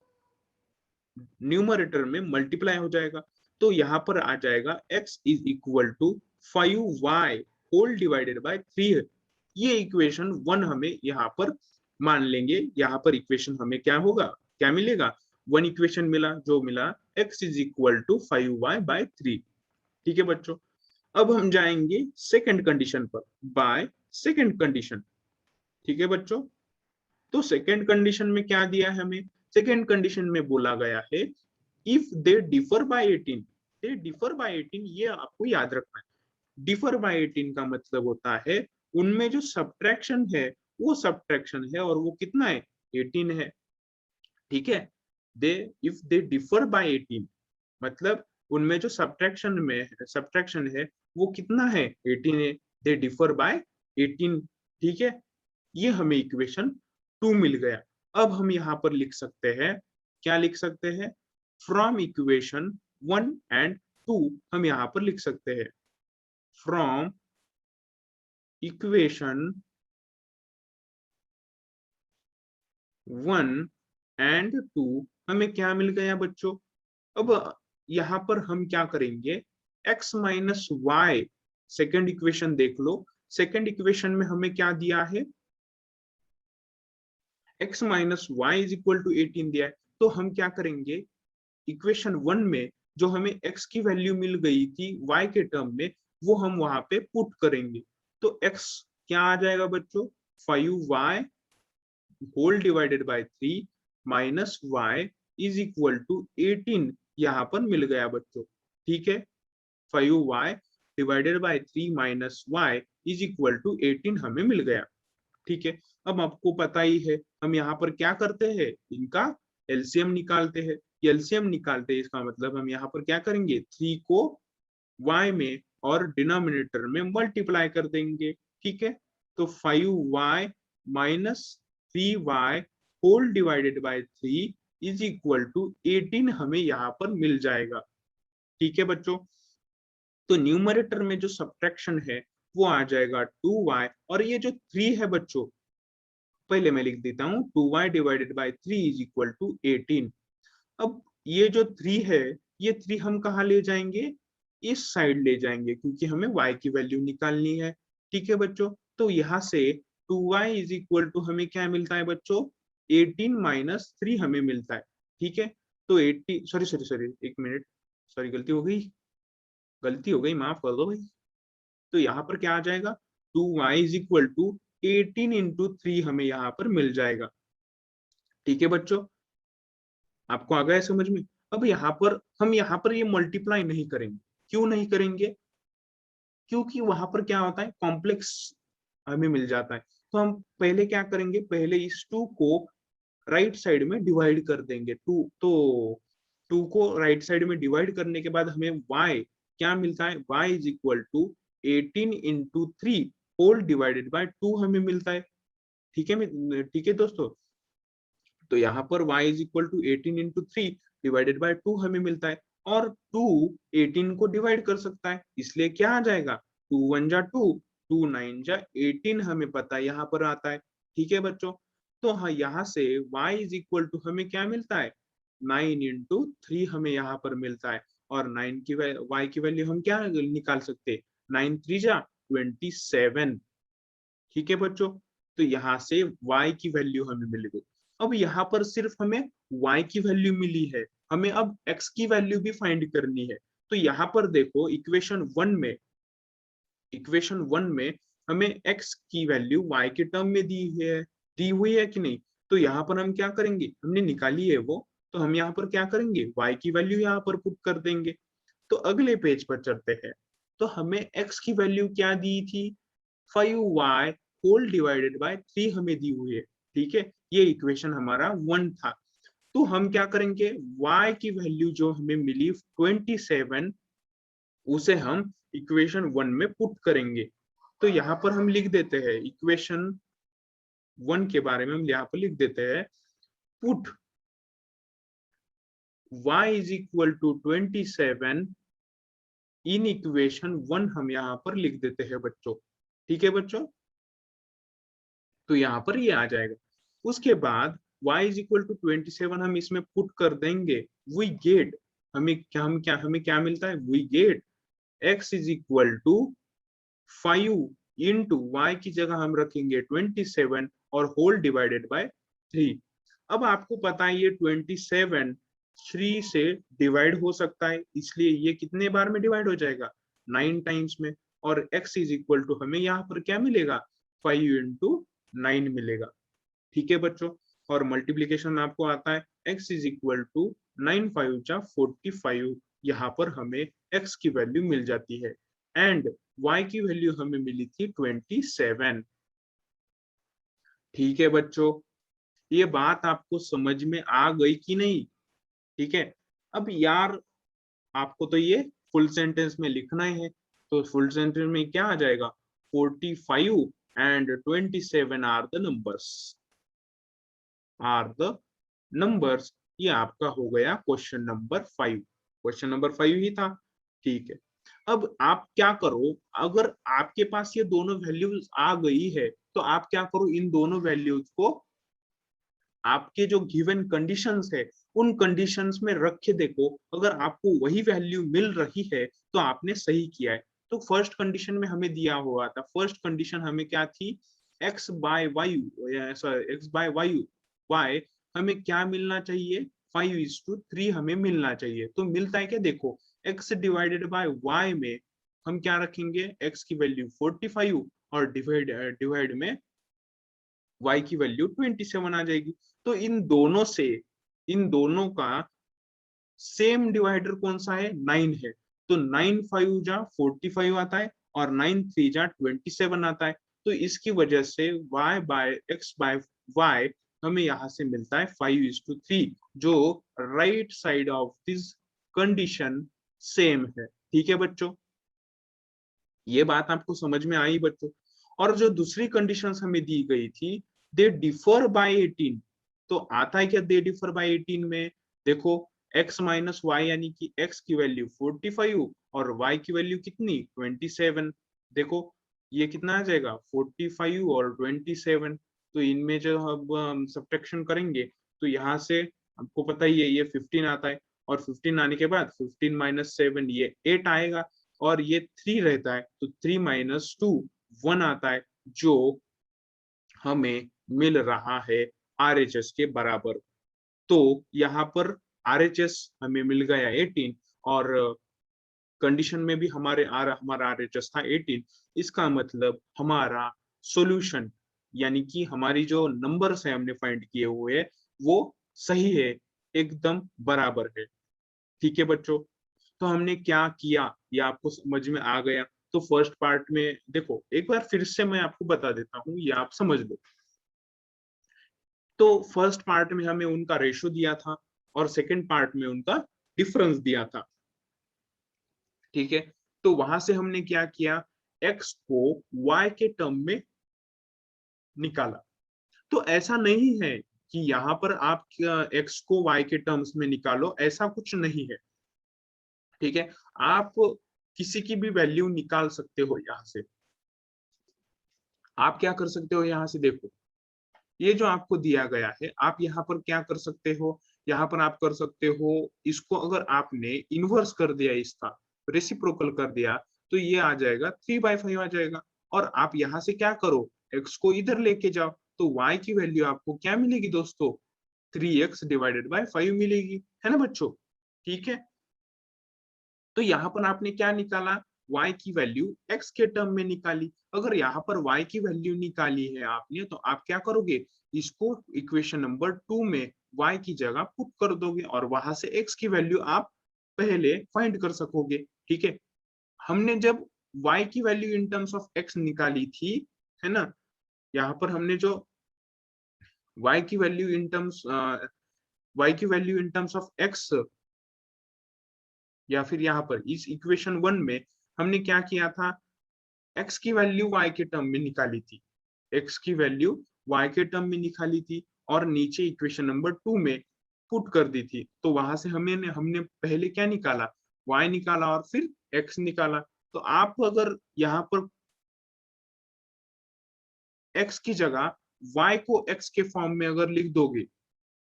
न्यूमरेटर में मल्टीप्लाई हो जाएगा। तो यहाँ पर आ जाएगा x is equal to 5y whole divided by 3। ये इक्वेशन 1 हमें यहाँ पर मान लेंगे। यहाँ पर इक्वेशन हमें क्या होगा, क्या मिलेगा, 1 इक्वेशन मिला, जो मिला x is equal to 5y/3। ठीक है बच्चों, अब हम जाएंगे सेकंड कंडीशन पर, बाय सेकंड कंडीशन। ठीक है बच्चों, तो सेकंड कंडीशन में क्या दिया है हमें, सेकंड कंडीशन में बोला गया है if they differ by 18, they differ by 18, ये आपको याद रखना है। डिफर बाय 18 का मतलब होता है उनमें जो सब्ट्रैक्शन है वो सब्ट्रैक्शन है, और वो कितना है, 18 है। ठीक है, they if they differ by 18 मतलब उनमें जो सब्ट्रैक्शन है वो कितना है, 18 है। They differ by 18। ठीक है, ये हमें इक्वेशन 2 मिल गया। अब हम यहाँ पर लिख सकते हैं, क्या लिख सकते हैं, फ्रॉम इक्वेशन 1 and 2 हम यहाँ पर लिख सकते हैं, फ्रॉम इक्वेशन 1 and 2 हमें क्या मिल गया बच्चों। अब यहाँ पर हम क्या करेंगे, x minus y, second equation देख लो। सेकेंड इक्वेशन में हमें क्या दिया है, x minus y is equal to 18 दिया है। तो हम क्या करेंगे, इक्वेशन 1 में जो हमें x की वैल्यू मिल गई थी y के टर्म में, वो हम वहां पे पुट करेंगे। तो x क्या आ जाएगा बच्चों, 5y whole divided by 3 minus y is equal to 18 यहाँ पर मिल गया बच्चों। ठीक है, 5y divided by 3 minus y is equal to 18 हमें मिल गया। ठीक है, अब आपको पता ही है हम यहाँ पर क्या करते हैं, इनका एलसीएम निकालते हैं। एलसीएम निकालते हैं इसका मतलब हम यहाँ पर क्या करेंगे, 3 को y में और डिनोमिनेटर में मल्टीप्लाई कर देंगे। ठीक है, तो 5y minus 3y whole divided by 3 is equal to 18 हमें यहाँ पर मिल जाएगा। ठीक है बच्चों, तो न्यूमरेटर में जो सब्ट्रैक्शन है वो आ जाएगा 2y, और ये जो 3 है बच्चों, पहले मैं लिख देता हूँ, 2y divided by 3 is equal to 18। अब ये जो 3 है, ये 3 हम कहाँ ले जाएंगे, इस साइड ले जाएंगे, क्योंकि हमें y की वैल्यू निकालनी है। ठीक है बच्चों, तो यहाँ से 2y इज इक्वल टू हमें क्या मिलता है बच्चों, 18 माइनस 3 हमें मिलता है। ठीक है, तो 80 सॉरी सॉरी सॉरी एक मिनट, सॉरी गलती हो गई, गलती हो गई, माफ कर दो भाई। तो यहाँ पर क्या आ जाएगा, 2y is equal to 18 into 3 हमें यहाँ पर मिल जाएगा। ठीक है बच्चों, आपको आ गया समझ में। अब यहाँ पर हम यहाँ पर ये मल्टीप्लाई नहीं करेंगे। क्यों नहीं करेंगे? क्योंकि वहां पर क्या होता है, कॉम्प्लेक्स हमें मिल जाता है। तो हम पहले क्या करेंगे, पहले इस 2 को राइट साइड में डिवाइड कर देंगे। 2 को राइट साइड में डिवाइड करने के बाद हमें y क्या मिलता है, y is equal to 18 into 3 whole divided by 2 हमें मिलता है। ठीक है दोस्तों, तो यहाँ पर y is equal to 18 into 3 divided by 2 हमें मिलता है। और 2 18 को डिवाइड कर सकता है, इसलिए क्या आ जाएगा, 2 1 जा 2, 2 9 जा 18 हमें पता है यहाँ पर आता है। ठीक है बच्चों, तो हाँ यहाँ से y इज इक्वल टू हमें क्या मिलता है, 9 इंटू 3 हमें यहाँ पर मिलता है। और 9 की y की वैल्यू हम क्या निकाल सकते हैं, 9 3 जा 27। ठीक है बच्चों, तो यहाँ से y की वैल्यू हमें मिल गई। अब यहाँ पर सिर्फ हमें y की वैल्यू मिली है, हमें अब x की वैल्यू भी फाइंड करनी है। तो यहाँ पर देखो इक्वेशन 1 में हमें x की वैल्यू y के टर्म में दी हुई है कि नहीं। तो यहाँ पर हम क्या करेंगे, हमने निकाली है वो, तो हम यहाँ पर क्या करेंगे, y की वैल्यू यहाँ पर पुट कर देंगे। तो अगले पेज पर चलते हैं। तो हमें x की वैल्यू क्या दी थी, 5y होल डिवाइडेड बाय 3 हमें दी हुई है। ठीक है, ये इक्वेशन हमारा 1 था। तो हम क्या करेंगे, y की वैल्यू जो हमें मिली 27, उसे हम इक्वेशन 1 में पुट करेंगे। तो यहाँ पर हम लिख देते हैं इक्वेशन 1 के बारे में, हम यहाँ पर लिख देते हैं put y is equal to 27 in equation 1, हम यहाँ पर लिख देते हैं बच्चों। ठीक है बच्चों, तो यहाँ पर ये आ जाएगा। उसके बाद y इज इक्वल टू 27 हम इसमें पुट कर देंगे। वी गेट, हमें क्या मिलता है, we get x is equal to 5 into y की जगह हम रखेंगे 27 और होल डिवाइडेड बाय 3। अब आपको पता है ये 27 3 से डिवाइड हो सकता है, इसलिए ये कितने बार में डिवाइड हो जाएगा, 9 टाइम्स में। और x इज इक्वल टू हमें यहाँ पर क्या मिलेगा, 5 इंटू 9 मिलेगा। ठीक है बच्चों, और मल्टीप्लीकेशन आपको आता है, x इज इक्वल टू 9 5 जा 45, यहाँ पर हमें x की वैल्यू मिल जाती है। एंड y की वैल्यू हमें मिली थी 27। ठीक है बच्चों, ये बात आपको समझ में आ गई कि नहीं? ठीक है, अब यार आपको तो ये फुल सेंटेंस में लिखना ही है। तो फुल सेंटेंस में क्या आ जाएगा, 45 एंड 27 आर द नंबर्स। ये आपका हो गया क्वेश्चन नंबर 5। क्वेश्चन नंबर 5 ही था। ठीक है, अब आप क्या करो, अगर आपके पास ये दोनों वैल्यूज आ गई है, तो आप क्या करो, इन दोनों वैल्यूज को आपके जो गिवन कंडीशंस है उन कंडीशंस में रख के देखो। अगर आपको वही वैल्यू मिल रही है तो आपने सही किया है। तो फर्स्ट कंडीशन में हमें दिया हुआ था, फर्स्ट कंडीशन हमें क्या थी, x बाय वाई हमें क्या मिलना चाहिए, 5:3 हमें मिलना चाहिए। तो मिलता है क्या, देखो x डिवाइडेड बाय y में हम क्या रखेंगे, x की वैल्यू 45 और डिवाइड में y की वैल्यू 27 आ जाएगी। तो इन दोनों का सेम डिवाइडर कौन सा है, 9 है। तो 9 5 जा 45 आता है और 9 3 जा 27 आता है। तो इसकी वजह से y by x by y हमें यहाँ से मिलता है 5:3, जो right side of this condition same है। ठीक है बच्चों, ये बात आपको समझ में आई बच्चों। और जो दूसरी कंडीशंस हमें दी गई थी, दे डिफर बाय 18। तो आता है क्या दे डिफर बाय 18 में, देखो x माइनस वाई, यानी कि x की वैल्यू 45 और y की वैल्यू कितनी 27। देखो ये कितना आ जाएगा 45 और 27। तो इनमें जो हम सब्ट्रैक्शन करेंगे तो यहाँ से आपको पता ही है ये 15 आता है, और 15 आने के बाद 15 माइनस 7 ये 8 आएगा, और ये 3 रहता है तो 3 माइनस 2 1 आता है, जो हमें मिल रहा है RHS के बराबर। तो यहाँ पर RHS हमें मिल गया 18 और कंडीशन में भी हमारा RHS था 18। इसका मतलब हमारा सॉल्यूशन यानी कि हमारी जो नंबर्स है हमने फाइंड किए हुए वो सही है, एकदम बराबर है। ठीक है बच्चों, तो हमने क्या किया ये आपको समझ में आ गया। तो फर्स्ट पार्ट में देखो, एक बार फिर से मैं आपको बता देता हूँ, ये आप समझ लो। तो फर्स्ट पार्ट में हमें उनका रेशो दिया था और सेकंड पार्ट में उनका डिफरेंस दिया था। ठीक है, तो वहां से हमने क्या किया, x को y के टर्म में निकाला। तो ऐसा नहीं है कि यहाँ पर आप x को y के टर्म्स में निकालो, ऐसा कुछ नहीं है। ठीक है, आप किसी की भी वैल्यू निकाल सकते हो यहाँ से। आप क्या कर सकते हो, यहाँ से देखो, ये जो आपको दिया गया है, आप यहाँ पर क्या कर सकते हो, यहाँ पर आप कर सकते हो इसको, अगर आपने इनवर्स कर दिया, इसका रेसिप्रोकल कर दिया, तो ये आ जाएगा 3/5 आ जाएगा। और आप यहाँ से क्या करो, x को इधर लेके जाओ, तो y की वैल्यू आपको क्या मिलेगी दोस्तों, 3x/5 मिलेगी, है ना बच्चों। ठीक है, तो यहाँ पर आपने क्या निकाला, y की वैल्यू x के टर्म में निकाली। अगर यहाँ पर y की वैल्यू निकाली है आपने, तो आप क्या करोगे, इसको इक्वेशन नंबर 2 में y की जगह पुट कर दोगे और वहां से x की वैल्यू आप पहले फाइंड कर सकोगे। ठीक है, हमने जब y की value in terms of x निकाली थी, है ना, यहाँ पर हमने जो y की value in terms of x, या फिर यहाँ पर इस इक्वेशन 1 में हमने क्या किया था, x की वैल्यू y के टर्म में निकाली थी, x की वैल्यू y के टर्म में निकाली थी और नीचे इक्वेशन नंबर 2 में पुट कर दी थी। तो वहां से हमने पहले क्या निकाला, y निकाला और फिर x निकाला। तो आप अगर यहाँ पर x की जगह y को x के फॉर्म में अगर लिख दोगे,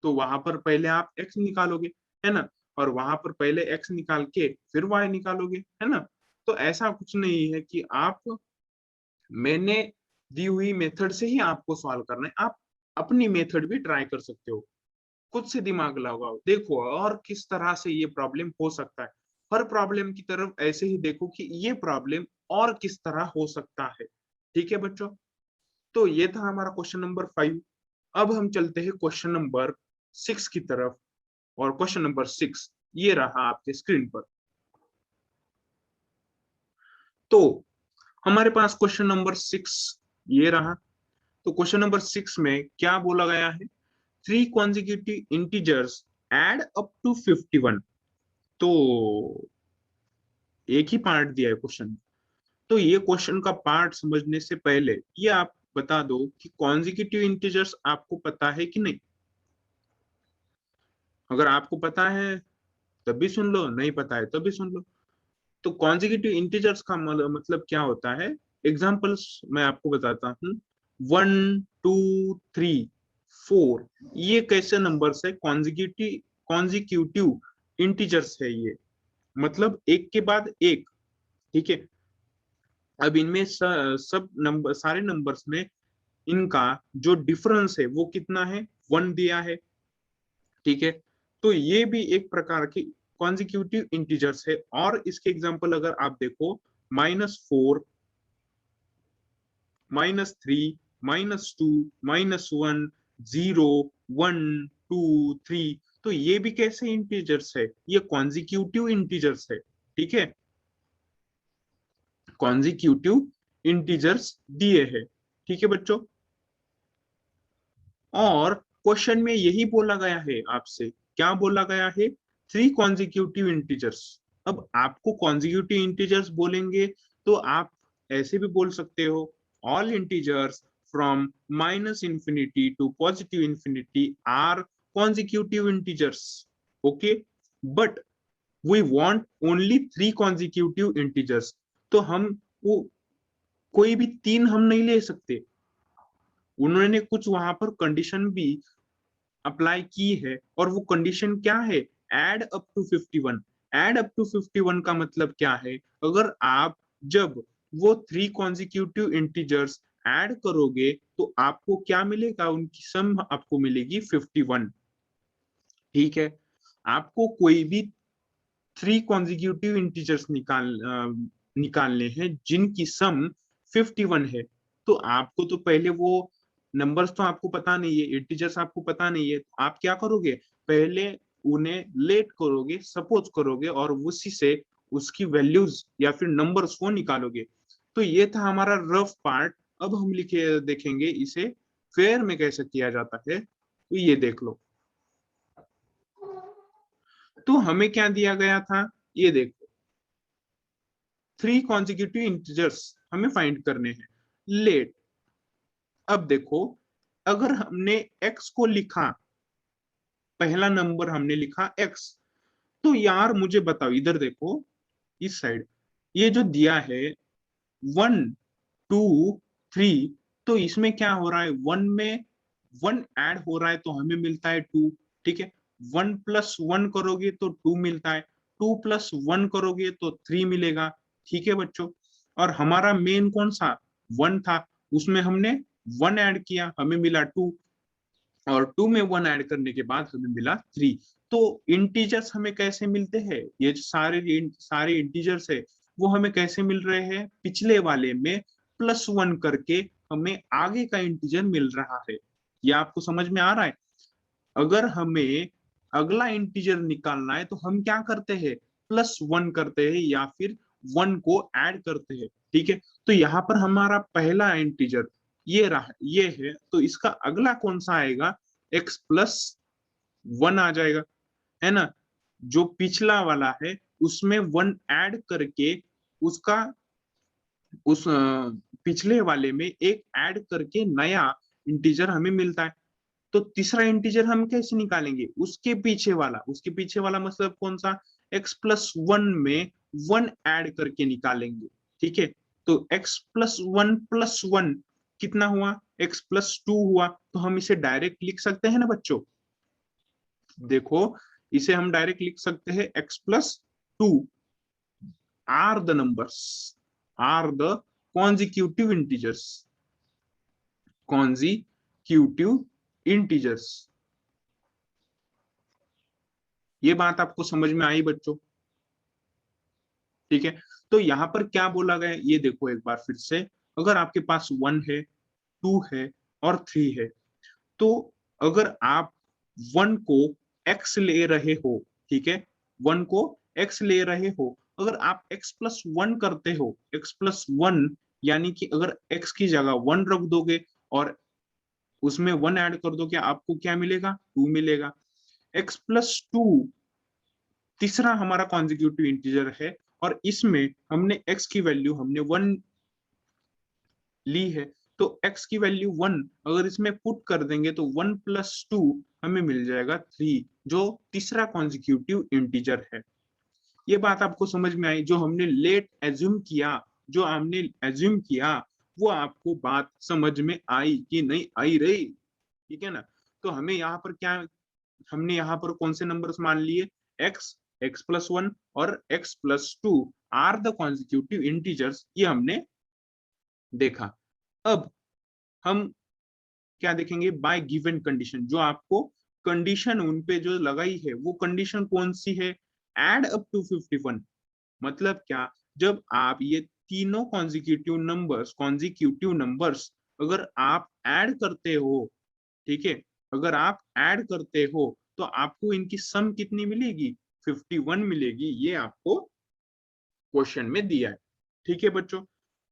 तो वहां पर पहले आप x निकालोगे, है ना, और वहां पर पहले x निकाल के फिर y निकालोगे, है ना। तो ऐसा कुछ नहीं है कि आप, मैंने दी हुई मेथड से ही आपको सॉल्व करना है, आप अपनी मेथड भी ट्राई कर सकते हो, खुद से दिमाग लगाओ, देखो और किस तरह से ये प्रॉब्लम हो सकता है। हर प्रॉब्लम की तरफ ऐसे ही देखो कि ये प्रॉब्लम और किस तरह हो सकता है। ठीक है बच्चों, तो ये था हमारा क्वेश्चन नंबर 5। अब हम चलते हैं क्वेश्चन नंबर 6 की तरफ, और क्वेश्चन नंबर 6 ये रहा आपके स्क्रीन पर। तो हमारे पास क्वेश्चन नंबर 6 ये रहा। तो क्वेश्चन नंबर 6 में क्या बोला गया है, 3 consecutive integers add up to 51। तो एक ही पार्ट दिया है क्वेश्चन। तो ये क्वेश्चन का पार्ट समझने से पहले ये आप बता दो कि कॉन्जिक्यूटिव इंटीजर्स आपको पता है कि नहीं। अगर आपको पता है तब भी सुन लो, नहीं पता है तब भी सुन लो। तो कॉन्जिक्यूटिव इंटीजर्स का मतलब क्या होता है, एग्जांपल्स मैं आपको बताता हूँ। 1 2 3 4 ये कैसे नंबर्स है, कॉन्जिक्यूटिव इंटीजर्स है ये, मतलब एक के बाद एक। ठीक है, अब इनमें सब नंबर, सारे नंबर्स में इनका जो डिफरेंस है वो कितना है, 1 दिया है। ठीक है, तो ये भी एक प्रकार की कॉन्जिक्यूटिव इंटीजर्स है। और इसके एग्जांपल अगर आप देखो, -4, -3, -2, -1, 0, 1, 2, 3, तो ये भी कैसे इंटीजर्स है, ये कॉन्जिक्यूटिव इंटीजर्स है। ठीक है, कॉन्जिक्यूटिव इंटीजर्स दिए हैं। ठीक है बच्चों, और क्वेश्चन में यही बोला गया है आपसे, क्या बोला गया है, 3 कॉन्जिक्यूटिव इंटीजर्स। अब आपको कॉन्जिक्यूटिव इंटीजर्स बोलेंगे तो आप ऐसे भी बोल सकते हो, all integers from -infinity to +infinity are consecutive integers. Okay, but we want only 3 consecutive integers. तो हम वो कोई भी 3 हम नहीं ले सकते, उन्होंने कुछ वहां पर कंडीशन भी अप्लाई की है। और वो कंडीशन क्या है, add up to 51। Add up to 51 का मतलब क्या है, अगर आप जब वो 3 कॉन्जिक्यूटिव इंटीजर्स ऐड करोगे तो आपको क्या मिलेगा, उनकी सम आपको मिलेगी 51। ठीक है, आपको कोई भी 3 कॉन्जिक्यूटिव इंटीजर्स निकालने हैं जिनकी सम 51 है। तो आपको तो पहले वो नंबर्स तो आपको पता नहीं है, इंटीजर्स आपको पता नहीं है, तो आप क्या करोगे, पहले उन्हें लेट करोगे, सपोज करोगे और उसी से उसकी वैल्यूज या फिर नंबर्स को निकालोगे। तो ये था हमारा रफ पार्ट। अब हम लिखे देखेंगे इसे फेयर में कैसे किया जाता है। तो ये देख लो, तो हमें क्या दिया गया था, ये देखो 3 कॉन्जिक्यूटिव इंटीजर्स हमें फाइंड करने हैं, लेट। अब देखो, अगर हमने x को लिखा, पहला नंबर हमने लिखा x, तो यार मुझे बताओ, इधर देखो इस साइड, ये जो दिया है 1 2 3, तो इसमें क्या हो रहा है, 1 में 1 ऐड हो रहा है तो हमें मिलता है 2। ठीक है, 1 + 1 करोगे तो 2 मिलता है, 2 + 1 करोगे तो 3 मिलेगा। ठीक है बच्चों, और हमारा मेन कौन सा 1 था, उसमें हमने 1 ऐड किया, हमें मिला 2, और 2 में 1 ऐड करने के बाद हमें मिला 3। तो इंटीजर्स हमें कैसे मिलते हैं, ये जो सारे इंटीजर्स है वो हमें कैसे मिल रहे हैं, पिछले वाले में +1 करके हमें आगे का इंटीजर मिल रहा है। ये आपको समझ में आ रहा है। अगर हमें अगला इंटीजर निकालना है तो हम क्या करते हैं, +1 करते हैं या फिर 1 को ऐड करते हैं। ठीक है, तो यहाँ पर हमारा पहला इंटीजर ये रहा, ये है, तो इसका अगला कौन सा आएगा, x + 1 आ जाएगा, है ना। जो पिछला वाला है उसमें 1 ऐड करके उसका उस पिछले वाले में एक ऐड करके नया इंटीजर हमें मिलता है। तो तीसरा इंटीजर हम कैसे निकालेंगे, उसके पीछे वाला मतलब कौन सा, x + 1 में 1 ऐड करके निकालेंगे। ठीक है, तो x + 1 कितना हुआ, x + 2 हुआ, तो हम इसे डायरेक्ट लिख सकते हैं ना बच्चों। देखो, इसे हम डायरेक्ट लिख सकते हैं, x + 2 are the numbers, are the consecutive integers, consecutive integers. ये बात आपको समझ में आई बच्चों। ठीक है, तो यहाँ पर क्या बोला गया, ये देखो एक बार फिर से, अगर आपके पास 1 है, 2 है और 3 है, तो अगर आप 1 को x ले रहे हो, ठीक है, 1 को x ले रहे हो, अगर आप x + 1 करते हो, x + 1 यानी कि अगर x की जगह 1 रख दोगे और उसमें 1 ऐड कर दोगे, आपको क्या मिलेगा, 2 मिलेगा। x + 2 तीसरा हमारा कॉन्जिक्यूटिव इंटीजर है, और इसमें हमने x की वैल्यू हमने 1 ली है, तो x की वैल्यू 1 अगर इसमें पुट कर देंगे तो 1 + 2 हमें मिल जाएगा 3, जो तीसरा कॉन्जिक्यूटिव इंटीजर है। ये बात आपको समझ में आई, जो हमने लेट एज्यूम किया, जो हमने एज्यूम किया, वो आपको बात समझ में आई कि नहीं आई रही। ठीक है ना, तो हमें यहाँ पर क्या, हमने यहाँ पर कौन से नंबर्स मान लिए, x, x + 1 और x + 2 are the consecutive integers, ये हमने देखा। अब हम क्या देखेंगे, बाय गिवन कंडीशन, जो आपको कंडीशन उन पे जो लगाई है वो कंडीशन कौन सी है, एड अप टू 51। मतलब क्या, जब आप ये तीनों कॉन्जिक्यूटिव नंबर्स अगर आप ऐड करते हो, ठीक है, अगर आप ऐड करते हो तो आपको इनकी सम कितनी मिलेगी, 51 मिलेगी। ये आपको क्वेश्चन में दिया है। ठीक है बच्चों,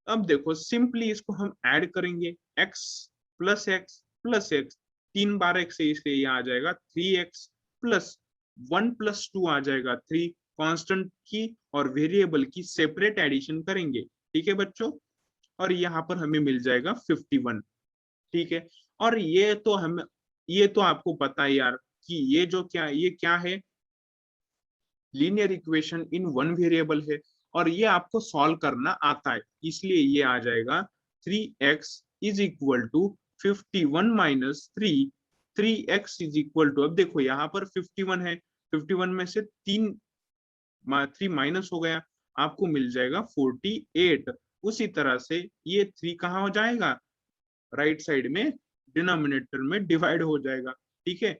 अब देखो सिंपली इसको हम ऐड करेंगे, x + x + x, 3 बार x से इसे ये आ जाएगा 3x प्लस 1 + 2 आ जाएगा 3, कांस्टेंट की और वेरिएबल की सेपरेट एडिशन करेंगे। ठीक है बच्चों, और यहाँ पर हमें मिल जाएगा 51। ठीक है, और ये तो आपको पता है यार कि ये क्या है, लीनियर इक्वेशन इन 1 वेरिएबल है, और ये आपको सॉल्व करना आता है, इसलिए ये आ जाएगा 3x = 51 - 3, 3x = अब देखो यहाँ पर 51 है, 51 में से 3 माइनस हो गया, आपको मिल जाएगा 48। उसी तरह से ये 3 कहाँ हो जाएगा, राइट साइड में डिनोमिनेटर में डिवाइड हो जाएगा। ठीक है,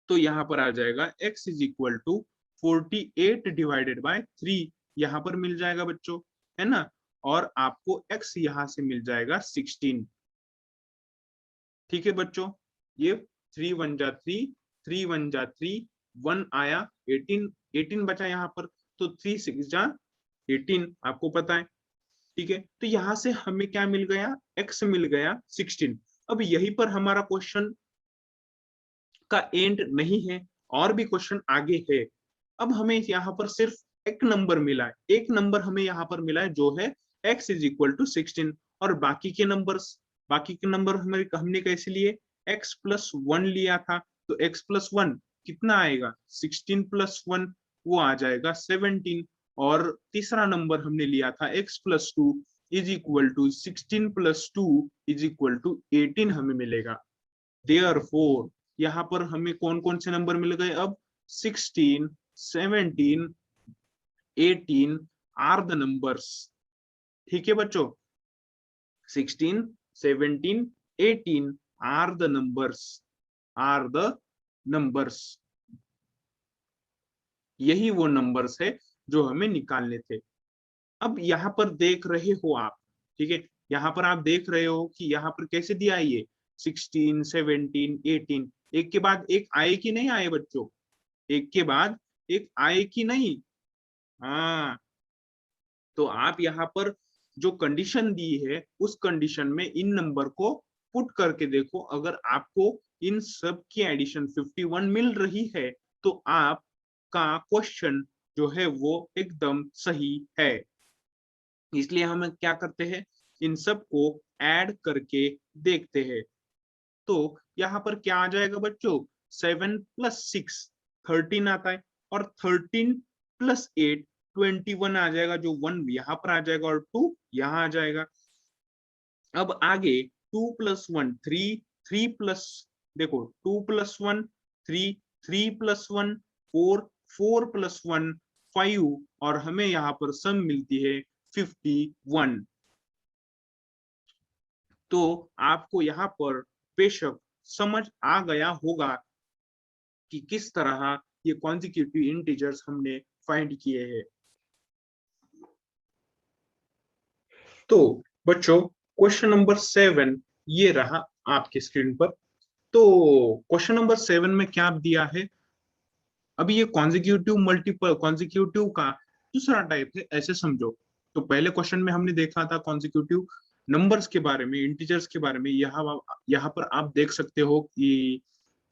तो यहाँ पर आ जाएगा x = 48 डिवाइडेड बाय 3 यहाँ पर मिल जाएगा बच्चों, है ना। और आपको x यहाँ से मिल जाएगा 16। ठीक है बच्चों, ये 3 1 जा 3, 3 1 जा 3, 1 आया 18, 18 बचा यहाँ पर, तो 3 6 जा 18 आपको पता है। ठीक है, तो यहाँ से हमें क्या मिल गया, x मिल गया 16। अब यहीं पर हमारा क्वेश्चन का एंड नहीं है, और भी क्वेश्चन आगे है। अब हमें यहाँ पर सिर्फ एक नंबर मिला है, एक नंबर हमें यहाँ पर मिला है जो है x इज इक्वल टू 16, और बाकी के नंबर हमने कैसे लिए, x प्लस 1 लिया था, तो x प्लस 1 कितना आएगा, 16 प्लस 1 वो आ जाएगा 17, और तीसरा नंबर हमने लिया था x plus 2 is equal to 16 plus 2 is equal to 18 हमें मिलेगा। देयरफॉर यहाँ पर हमें कौन कौन से नंबर मिल गए, अब 16 17 18 आर द नंबर्स। ठीक है बच्चों, 16 17 18 आर द नंबर्स, यही वो नंबर्स है जो हमें निकालने थे। अब यहाँ पर देख रहे हो आप, ठीक है, यहाँ पर आप देख रहे हो कि यहाँ पर कैसे दिया है ये 16 17 18, एक के बाद एक आए कि नहीं आए बच्चों, एक के बाद एक आए कि नहीं। हाँ, तो आप यहाँ पर जो कंडीशन दी है उस कंडीशन में इन नंबर को पुट करके देखो, अगर आपको इन सब की एडिशन 51 मिल रही है तो आपका क्वेश्चन जो है वो एकदम सही है। इसलिए हम क्या करते हैं, इन सब को ऐड करके देखते हैं। तो यहाँ पर क्या आ जाएगा बच्चों, 7 प्लस 6 13 आता है, और 13 प्लस 8 21 आ जाएगा, जो 1 यहाँ पर आ जाएगा और 2 यहाँ आ जाएगा। अब आगे 2 प्लस 1 3, 3 प्लस, देखो 2 प्लस 1 3, 3 प्लस 1 4, 4 प्लस 1 5, और हमें यहाँ पर सम मिलती है 51। तो आपको यहाँ पर बेशक समझ आ गया होगा कि किस तरह ये कॉन्जिक्यूटिव इंटीजर्स हमने फाइंड किए हैं। तो बच्चों क्वेश्चन नंबर 7 ये रहा आपकी स्क्रीन पर। तो क्वेश्चन नंबर 7 में क्या दिया है, अभी ये कॉन्जिक्यूटिव मल्टीपल कॉन्जिक्यूटिव का दूसरा टाइप है, ऐसे समझो। तो पहले क्वेश्चन में हमने देखा था कॉन्जिक्यूटिव नंबर्स के बारे में, इंटीजर्स के बारे में, यहाँ पर आप देख सकते हो कि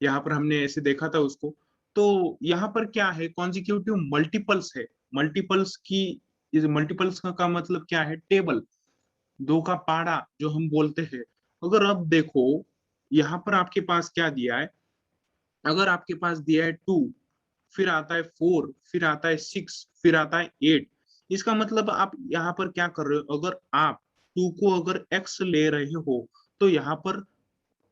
यहाँ पर हमने ऐसे देखा था उसको। तो यहाँ पर क्या है, कॉन्जिक्यूटिव मल्टीपल्स है। मल्टीपल्स का मतलब क्या है, टेबल, दो का पाड़ा जो हम बोलते हैं। अगर अब देखो यहाँ पर आपके पास क्या दिया है, अगर आपके पास दिया है 2, फिर आता है 4, फिर आता है 6, फिर आता है 8, इसका मतलब आप यहाँ पर क्या कर रहे हो, अगर आप 2 को अगर x ले रहे हो तो यहाँ पर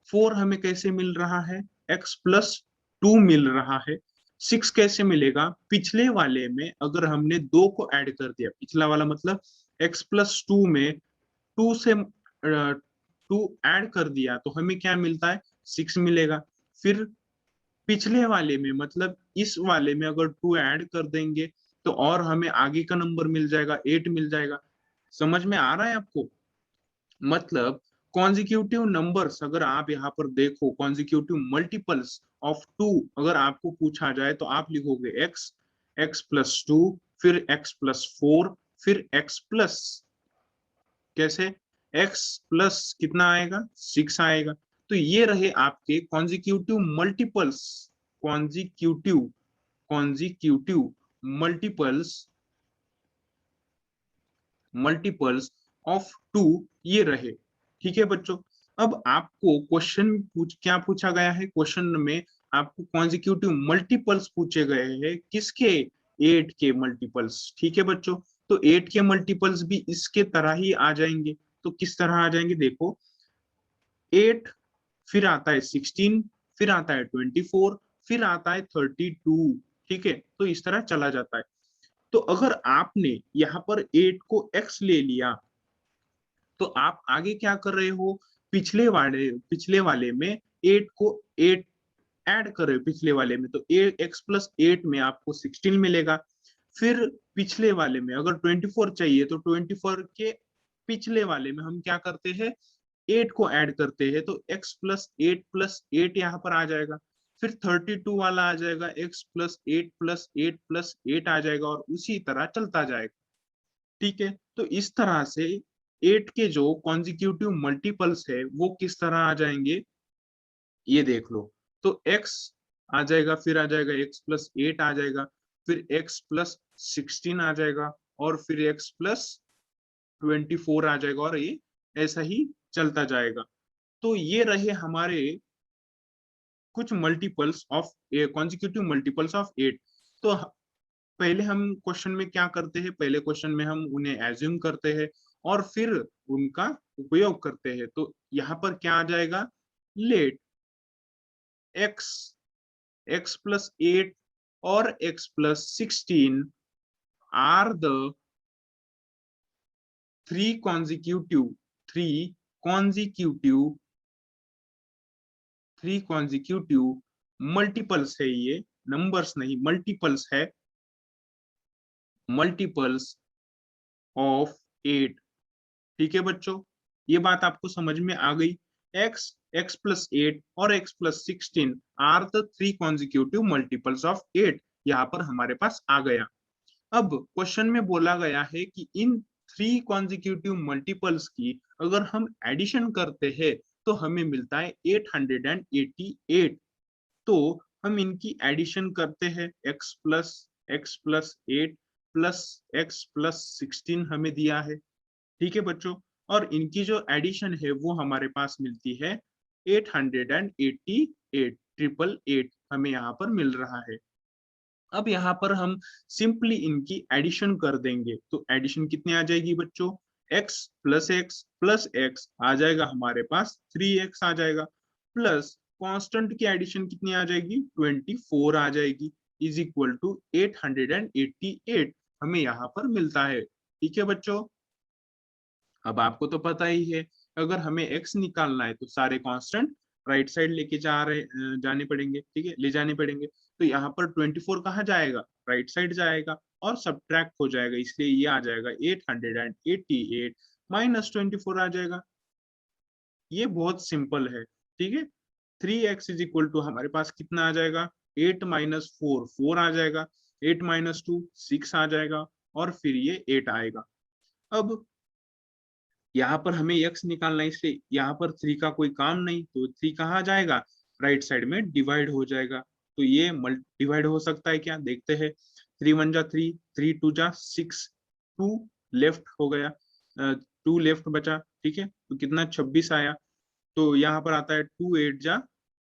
4 हमें कैसे मिल रहा है, x प्लस 2 मिल रहा है। 6 कैसे मिलेगा, पिछले वाले में अगर हमने 2 को ऐड कर दिया, पिछला वाला मतलब x प्लस 2 में 2 से 2 ऐड कर दिया तो हमें क्या मिलता है, 6 मिलेगा। फिर पिछले वाले में मतलब इस वाले में अगर 2 ऐड कर देंगे तो और हमें आगे का नंबर मिल जाएगा, 8 मिल जाएगा। समझ में आ रहा है आपको, मतलब कॉन्जिक्यूटिव नंबर्स अगर आप यहाँ पर देखो, कॉन्जिक्यूटिव मल्टीपल्स ऑफ 2 अगर आपको पूछा जाए तो आप लिखोगे x, x प्लस 2, फिर x प्लस 4, फिर x प्लस, कैसे, x प्लस कितना आएगा, 6 आएगा। तो ये रहे आपके consecutive multiples, consecutive consecutive multiples multiples of 2 ये रहे। ठीक है बच्चों, अब आपको क्वेश्चन क्या पूछा गया है, क्वेश्चन में आपको कॉन्जिक्यूटिव मल्टीपल्स पूछे गए हैं, किसके, 8 के मल्टीपल्स। ठीक है बच्चों, तो 8 के मल्टीपल्स भी इसके तरह ही आ जाएंगे। तो किस तरह आ जाएंगे, देखो 8, फिर आता है 16, फिर आता है 24, फिर आता है 32। ठीक है, तो इस तरह चला जाता है। तो अगर आपने यहाँ पर 8 को x ले लिया तो आप आगे क्या कर रहे हो, पिछले वाले में 8 को 8 ऐड कर रहे हो पिछले वाले में, तो x प्लस 8 में आपको 16 मिलेगा। फिर पिछले वाले में अगर 24 चाहिए तो 24 के पिछले वाले में हम क्या करते हैं, 8 को ऐड करते हैं, तो x प्लस 8 यहाँ पर आ जाएगा। फिर 32 वाला आ जाएगा, x प्लस 8 आ जाएगा, और उसी तरह चलता जाएगा। ठीक है, तो इस तरह से 8 के जो कॉन्जिक्यूटिव मल्टीपल्स है वो किस तरह आ जाएंगे, ये देख लो। तो x आ जाएगा, फिर आ जाएगा x प्लस 8 आ जाएगा, फिर x प्लस 16 आ जाएगा, और फिर x प्लस 24 आ जाएगा, और ये ऐसा ही चलता जाएगा। तो ये रहे हमारे कुछ multiples of consecutive multiples of 8। तो पहले हम क्वेश्चन में क्या करते हैं, पहले क्वेश्चन में हम उन्हें एज्यूम करते हैं और फिर उनका उपयोग करते हैं। तो यहाँ पर क्या आ जाएगा, लेट x प्लस 8 और x plus 16 are the three consecutive multiples है, ये नंबर्स नहीं मल्टीपल्स है, मल्टीपल्स ऑफ 8। ठीक है बच्चों, ये बात आपको समझ में आ गई। x प्लस 8 और x plus 16 are the three consecutive multiples of 8, यहाँ पर हमारे पास आ गया। अब क्वेश्चन में बोला गया है कि इन थ्री कॉन्जिक्यूटिव मल्टीपल्स की अगर हम एडिशन करते हैं तो हमें मिलता है 888। तो हम इनकी एडिशन करते हैं, x plus 8 plus x plus 16 हमें दिया है। ठीक है बच्चों, और इनकी जो एडिशन है वो हमारे पास मिलती है 888, 888 हमें यहाँ पर मिल रहा है। अब यहाँ पर हम सिंपली इनकी एडिशन कर देंगे, तो एडिशन कितनी आ जाएगी बच्चों, x प्लस x आ जाएगा हमारे पास 3x आ जाएगा, प्लस कांस्टेंट की एडिशन कितनी आ जाएगी 24 आ जाएगी, इज इक्वल टू 888 हमें यहाँ पर मिलता है। ठीक है बच्चों, अब आपको तो पता ही है, अगर हमें x निकालना है तो सारे कांस्टेंट राइट साइड लेके जाने पड़ेंगे। ठीक है, ले जाने पड़ेंगे। तो यहाँ पर 24 कहाँ जाएगा, राइट साइड जाएगा और सब्ट्रैक्ट हो जाएगा, इसलिए ये आ जाएगा 888 माइनस 24 आ जाएगा। ये बहुत सिंपल है। ठीक है, 3x इज इक्वल टू हमारे पास कितना आ जाएगा, 8 माइनस 4 4 आ जाएगा, 8 माइनस 2 6 आ जाएगा, और फिर ये 8 आएगा। अब यहाँ पर हमें x निकालना है, इसलिए यहाँ पर 3 का कोई काम नहीं, तो 3 कहाँ जाएगा, राइट साइड में डिवाइड हो जाएगा। तो ये डिवाइड हो सकता है क्या, देखते हैं। 3 1 जा 3, 3 2 जा 6, 2 लेफ्ट हो गया, 2 लेफ्ट बचा। ठीक है, तो कितना 26 आया। तो यहाँ पर आता है 2 8 जा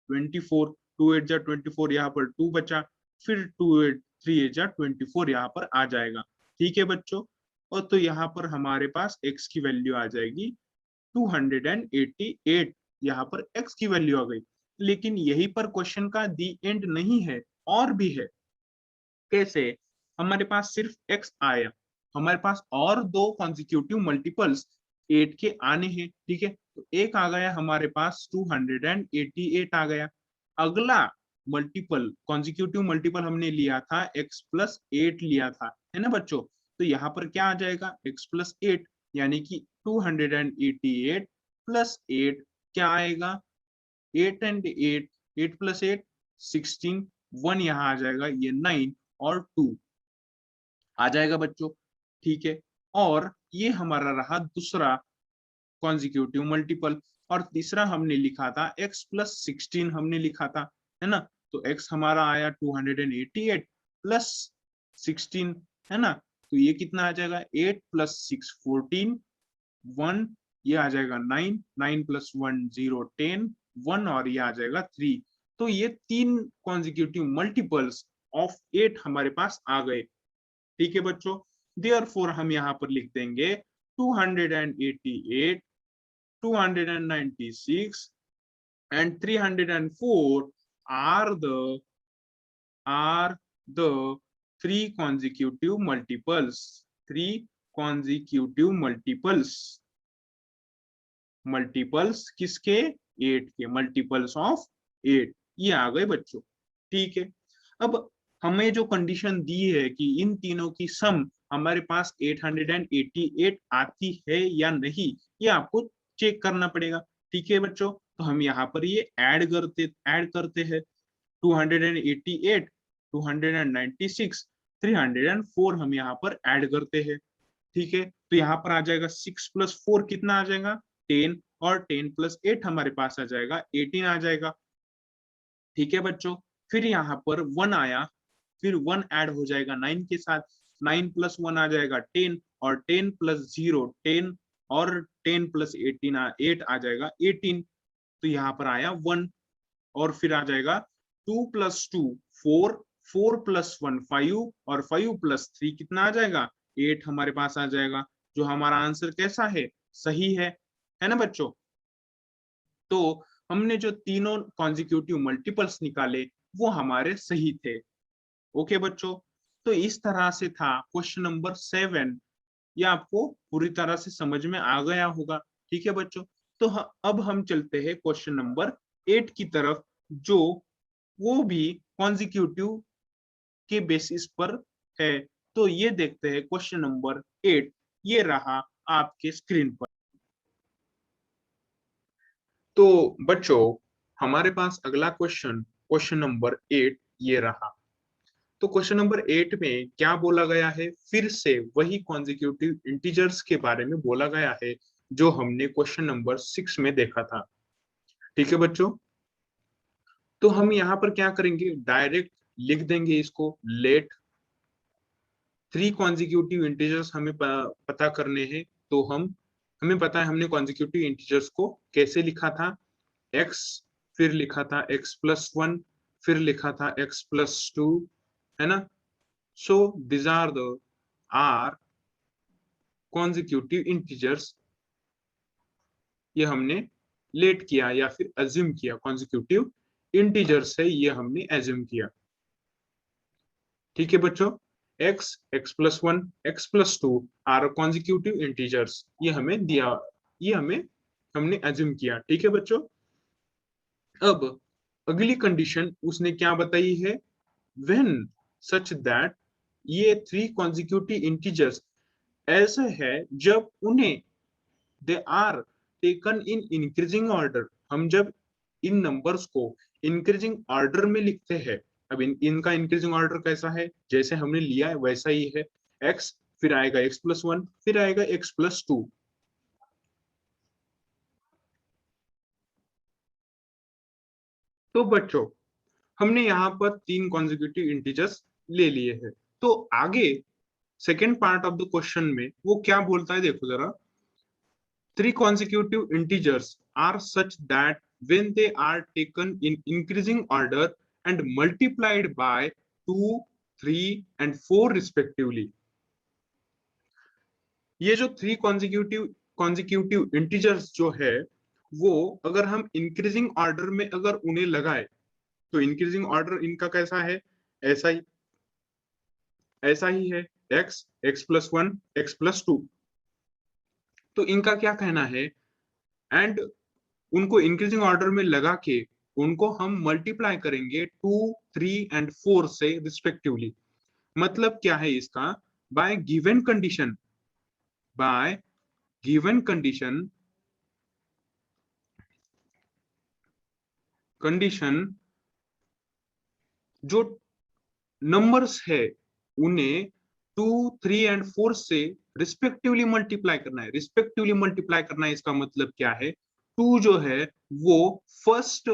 24, 2 8 जा 24, यहाँ पर 2 बचा, फिर 3 8 जा 24 यहाँ पर आ जाएगा। ठीक है बच्चों, और तो यहाँ पर हमारे पास x की वैल्यू आ जाएगी 288, यहाँ पर x की वैल्यू आ गई। लेकिन यही पर क्वेश्चन का दी एंड नहीं है, और भी है। कैसे, हमारे पास सिर्फ x आया, हमारे पास और दो कॉन्जिक्यूटिव मल्टीपल्स 8 के आने हैं। ठीक है, तो एक आ गया हमारे पास 288 आ गया। अगला मल्टीपल कॉन्जिक्यूटिव मल्टीपल हमने लिया था x प्लस 8 लिया था, है ना बच्चों। तो यहाँ पर क्या आ जाएगा, x प्लस 8, यानी कि 288 प्लस 8 क्या आएगा, 8 एंड 8, 8 प्लस 8 16, 1 यहाँ आ जाएगा, ये 9 और 2 आ जाएगा बच्चों। ठीक है, और ये हमारा रहा दूसरा कॉन्जिक्यूटिव मल्टीपल। और तीसरा हमने लिखा था x प्लस 16 हमने लिखा था, है ना। तो x हमारा आया 288 प्लस 16, है ना। तो ये कितना आ जाएगा, 8 प्लस 6 14, 1 ये आ जाएगा 9, 9 प्लस 1 0 10, 1 और ये आ जाएगा 3। तो ये तीन कॉन्जिक्यूटिव मल्टीपल्स ऑफ 8 हमारे पास आ गए। ठीक है बच्चों, देयरफॉर हम यहाँ पर लिख देंगे 288, 296 and 304 are the three consecutive multiples, three consecutive multiples किसके, 8 के, मल्टीपल्स ऑफ 8। ये आ गए बच्चों। ठीक है, अब हमें जो कंडीशन दी है कि इन तीनों की सम हमारे पास 888 आती है या नहीं, ये आपको चेक करना पड़ेगा। ठीक है बच्चों, तो हम यहाँ पर ये ऐड करते हैं 288, 296, 304 हम यहाँ पर ऐड करते हैं। ठीक है, तो यहाँ पर आ जाएगा 6 + 4 कितना आ जाएगा 10, और 10 + 8 हमारे पास आ जाएगा 18 आ जाएगा। ठीक है बच्चों, फिर यहाँ पर 1 आया, फिर 1 ऐड हो जाएगा 9 के साथ, 9 + 1 आ जाएगा 10, और 10 + 0 10, और 10 + 18 8 आ जाएगा 18। तो यहाँ पर आया 1, और फिर आ जाएगा 2 + 2 4, 4 + 1 5, और 5 + 3 कितना आ जाएगा 8 हमारे पास आ जाएगा। जो हमारा आंसर कैसा है, सही है ना बच्चों। तो हमने जो तीनों कॉन्जिक्यूटिव मल्टीपल्स निकाले वो हमारे सही थे। ओके बच्चों, तो इस तरह से था क्वेश्चन नंबर 7। ये आपको पूरी तरह से समझ में आ गया होगा। ठीक है बच्चों, तो अब हम चलते हैं क्वेश्चन नंबर 8 की तरफ, जो वो भी कॉन्जिक्यूटिव के बेसिस पर है। तो ये देखते हैं क्वेश्चन नंबर 8, ये रहा आपके स्क्रीन पर। तो बच्चों, हमारे पास अगला क्वेश्चन, क्वेश्चन नंबर 8 ये रहा। तो क्वेश्चन नंबर 8 में क्या बोला गया है, फिर से वही कॉन्जिक्यूटिव इंटीजर्स के बारे में बोला गया है जो हमने क्वेश्चन नंबर 6 में देखा था। ठीक है बच्चों, तो हम यहाँ पर क्या करेंगे, डायरेक्ट लिख देंगे इसको। लेट 3 कॉन्जिक्यूटिव इंटीजर्स हमें पता करने हैं। तो हमें पता है हमने कॉन्जिक्यूटिव इंटीजर्स को कैसे लिखा था, x, फिर लिखा था x + 1, फिर लिखा था x + 2, है ना। So this are the are consecutive integers. ये हमने लेट किया या फिर अज्यूम किया, कॉन्जिक्यूटिव इंटीजर्स है ये हमने अज्यूम किया। ठीक है बच्चों, x, x + 1, x + 2 are consecutive integers, ये हमें दिया, ये हमने अज्यूम किया। ठीक है बच्चों, अब अगली कंडीशन उसने क्या बताई है, when such that ये 3 consecutive integers ऐसे है जब उन्हें they are taken in increasing order। हम जब इन नंबर्स को इंक्रीजिंग ऑर्डर में लिखते हैं, अब इनका इंक्रीजिंग ऑर्डर कैसा है, जैसे हमने लिया है वैसा ही है, x, फिर आएगा x + 1, फिर आएगा x + 2। तो बच्चों, हमने यहाँ पर 3 कॉन्जिक्यूटिव इंटीजर्स ले लिए हैं। तो आगे second part of the question में वो क्या बोलता है, देखो जरा। 3 consecutive integers are such that when they are taken in increasing order and multiplied by 2, 3 and 4 respectively। ये जो 3 consecutive integers जो है, वो अगर हम इंक्रीजिंग ऑर्डर में अगर उन्हें लगाए, तो इंक्रीजिंग ऑर्डर इनका कैसा है, ऐसा ही है, x, x + 1, x + 2। तो इनका क्या कहना है, एंड उनको इंक्रीजिंग ऑर्डर में लगा के उनको हम मल्टीप्लाई करेंगे 2, 3 एंड 4 से रिस्पेक्टिवली। मतलब क्या है इसका, bye given condition, by given condition जो नंबर्स है उन्हें 2, 3 एंड 4 से रिस्पेक्टिवली मल्टीप्लाई करना है। रिस्पेक्टिवली मल्टीप्लाई करना है इसका मतलब क्या है, 2 जो है वो फर्स्ट,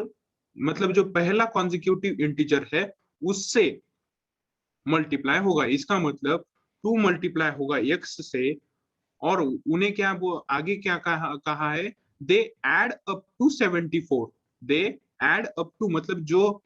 मतलब जो पहला कॉन्जिक्यूटिव इंटीजर है उससे मल्टीप्लाई होगा। इसका मतलब 2 मल्टीप्लाई होगा x से, और उन्हें क्या वो आगे क्या कहा है, they add up to 74। They add up to मतलब जो,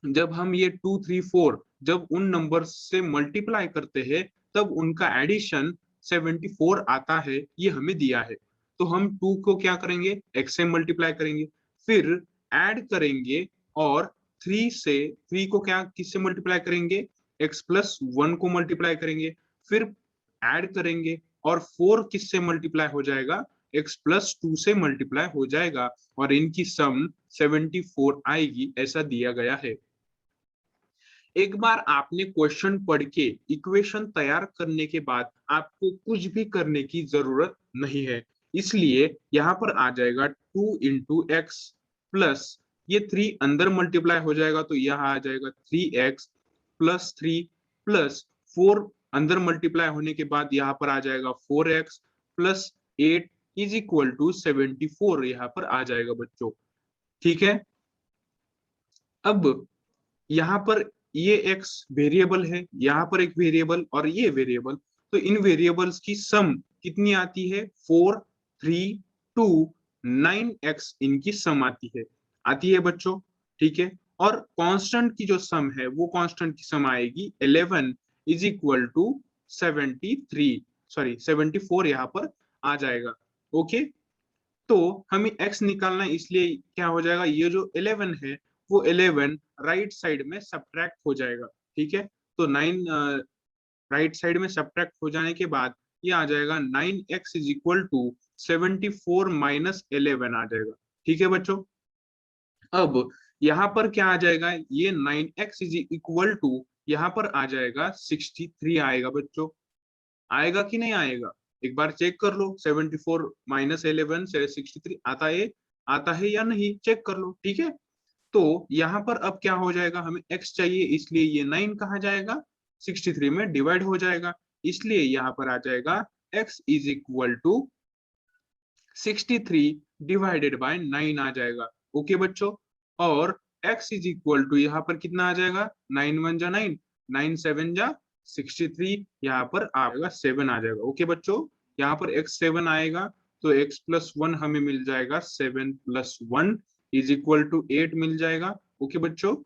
जब हम ये 2, 3, 4 जब उन नंबर से मल्टीप्लाई करते हैं तब उनका एडिशन 74 आता है, ये हमें दिया है। तो हम 2 को क्या करेंगे, x से मल्टीप्लाई करेंगे, फिर ऐड करेंगे, और 3 को क्या किससे मल्टीप्लाई करेंगे, x + 1 को मल्टीप्लाई करेंगे, फिर ऐड करेंगे, और 4 किससे मल्टीप्लाई हो जाएगा, x प्लस 2 से मल्टीप्लाई हो जाएगा और इनकी सम 74 आएगी, ऐसा दिया गया है। एक बार आपने क्वेश्चन पढ़ के इक्वेशन तैयार करने के बाद आपको कुछ भी करने की जरूरत नहीं है, इसलिए यहाँ पर आ जाएगा 2 इंटू एक्स प्लस ये 3 अंदर मल्टीप्लाई हो जाएगा तो यहाँ आ जाएगा 3x प्लस 3 प्लस 4 अंदर मल्टीप्लाई होने के बाद यहाँ पर आ जाएगा 4x plus 8 is equal to 74 यहाँ पर आ जाएगा बच्चों। ठीक है, अब यहाँ पर ये x वेरिएबल है, यहाँ पर एक वेरिएबल और ये वेरिएबल, तो इन वेरिएबल्स की सम कितनी आती है 4 3 2 9x इनकी सम आती है बच्चों। ठीक है, और कांस्टेंट की जो सम है वो कांस्टेंट की सम आएगी 11 इज इक्वल टू 74 यहाँ पर आ जाएगा। ओके, तो हमें x निकालना है, इसलिए क्या हो जाएगा, ये जो 11 है वो 11 राइट साइड में सब्ट्रैक्ट हो जाएगा। ठीक है, तो 9 राइट साइड में सब्ट्रैक्ट हो जाने के बाद ये आ जाएगा 9x is equal to 74 minus 11 आ जाएगा। ठीक है बच्चों, अब यहाँ पर क्या आ जाएगा, ये 9x इज इक्वल टू यहाँ पर आ जाएगा 63 आएगा बच्चों। आएगा कि नहीं आएगा, एक बार चेक कर लो, 74 माइनस 11 से 63 आता है या नहीं, चेक कर लो। ठीक है, तो यहाँ पर अब क्या हो जाएगा, हमें x चाहिए, इसलिए ये 9 कहा जाएगा 63 में डिवाइड हो जाएगा, इसलिए यहाँ पर आ जाएगा x is equal to 63 divided by 9 आ जाएगा। ओके बच्चों, और x इज इक्वल टू यहाँ पर कितना आ जाएगा, 9 1 जा 9, 9 7 जा 63, यहाँ पर आएगा 7 आ जाएगा। ओके बच्चों, यहाँ पर x 7 आएगा तो x प्लस 1 हमें मिल जाएगा, 7 प्लस 1 इज इक्वल टू 8 मिल जाएगा। ओके बच्चों,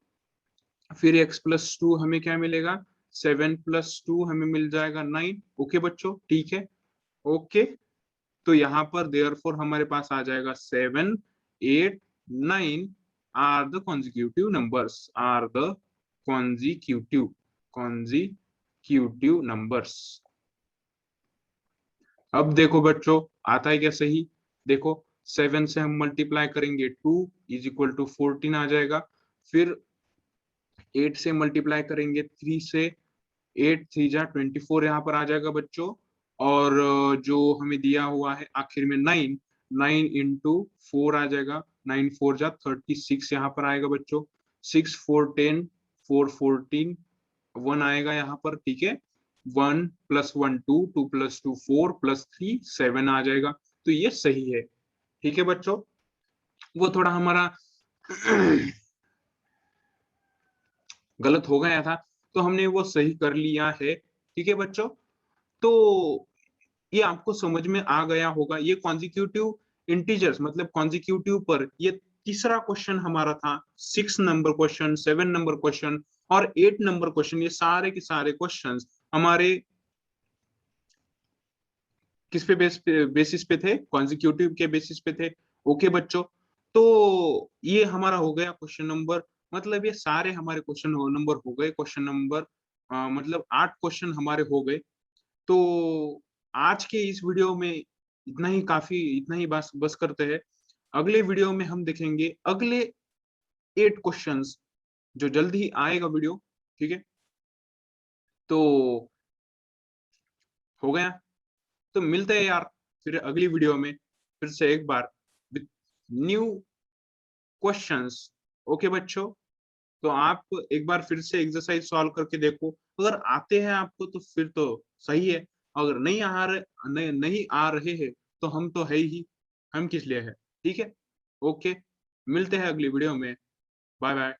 फिर x प्लस 2 हमें क्या मिलेगा, 7 प्लस 2 हमें मिल जाएगा 9। ओके बच्चों, ठीक है, ओके, तो यहाँ पर देयरफॉर हमारे पास आ जाएगा 7 8 9 are the consecutive numbers, are the consecutive numbers. अब देखो बच्चों, आता है क्या सही, देखो 7 से हम मल्टीप्लाई करेंगे 2 इज इक्वल टू 14 आ जाएगा, फिर 8 से मल्टीप्लाई करेंगे 3 से, 8 3 जा 24 यहाँ पर आ जाएगा बच्चों, और जो हमें दिया हुआ है आखिर में 9 इंटू 4 आ जाएगा, 9 4 जा 36 यहाँ पर आएगा बच्चों, 6 4 10 4 14 1 आएगा यहाँ पर। ठीक है, 1 प्लस 1 2 2 प्लस 2 4 प्लस 3 7 आ जाएगा, तो ये सही है। ठीक है बच्चों, वो थोड़ा हमारा गलत हो गया था तो हमने वो सही कर लिया है। ठीक है बच्चों, तो ये आपको समझ में आ गया होगा, ये कॉन्जिक्यूटिव इंटीजर्स मतलब कॉन्जिक्यूटिव पर ये तीसरा क्वेश्चन हमारा था, 6 नंबर क्वेश्चन, 7 नंबर क्वेश्चन और 8 नंबर क्वेश्चन, ये सारे के सारे क्वेश्चंस हमारे किस पे बेसिस पे थे, कॉन्जिक्यूटिव के बेसिस पे थे। ओके बच्चों, तो ये हमारा हो गया क्वेश्चन नंबर, मतलब ये सारे हमारे क्वेश्चन नंबर हो गए, क्वेश्चन नंबर मतलब 8 क्वेश्चन हमारे हो गए। तो आज के इस वीडियो में इतना ही काफी, इतना ही बस करते हैं। अगले वीडियो में हम देखेंगे अगले 8 क्वेश्चंस, जो जल्द ही आएगा वीडियो। ठीक है, तो हो गया, तो मिलते हैं यार फिर अगली वीडियो में फिर से एक bar with new questions. Okay बच्चों, तो आप एक बार फिर से एक्सरसाइज सॉल्व करके देखो, अगर आते हैं आपको तो फिर तो सही है, अगर नहीं आ रहे हैं तो हम तो है ही, हम किस लिए है। ठीक है, ओके, मिलते हैं अगली वीडियो में, बाय बाय।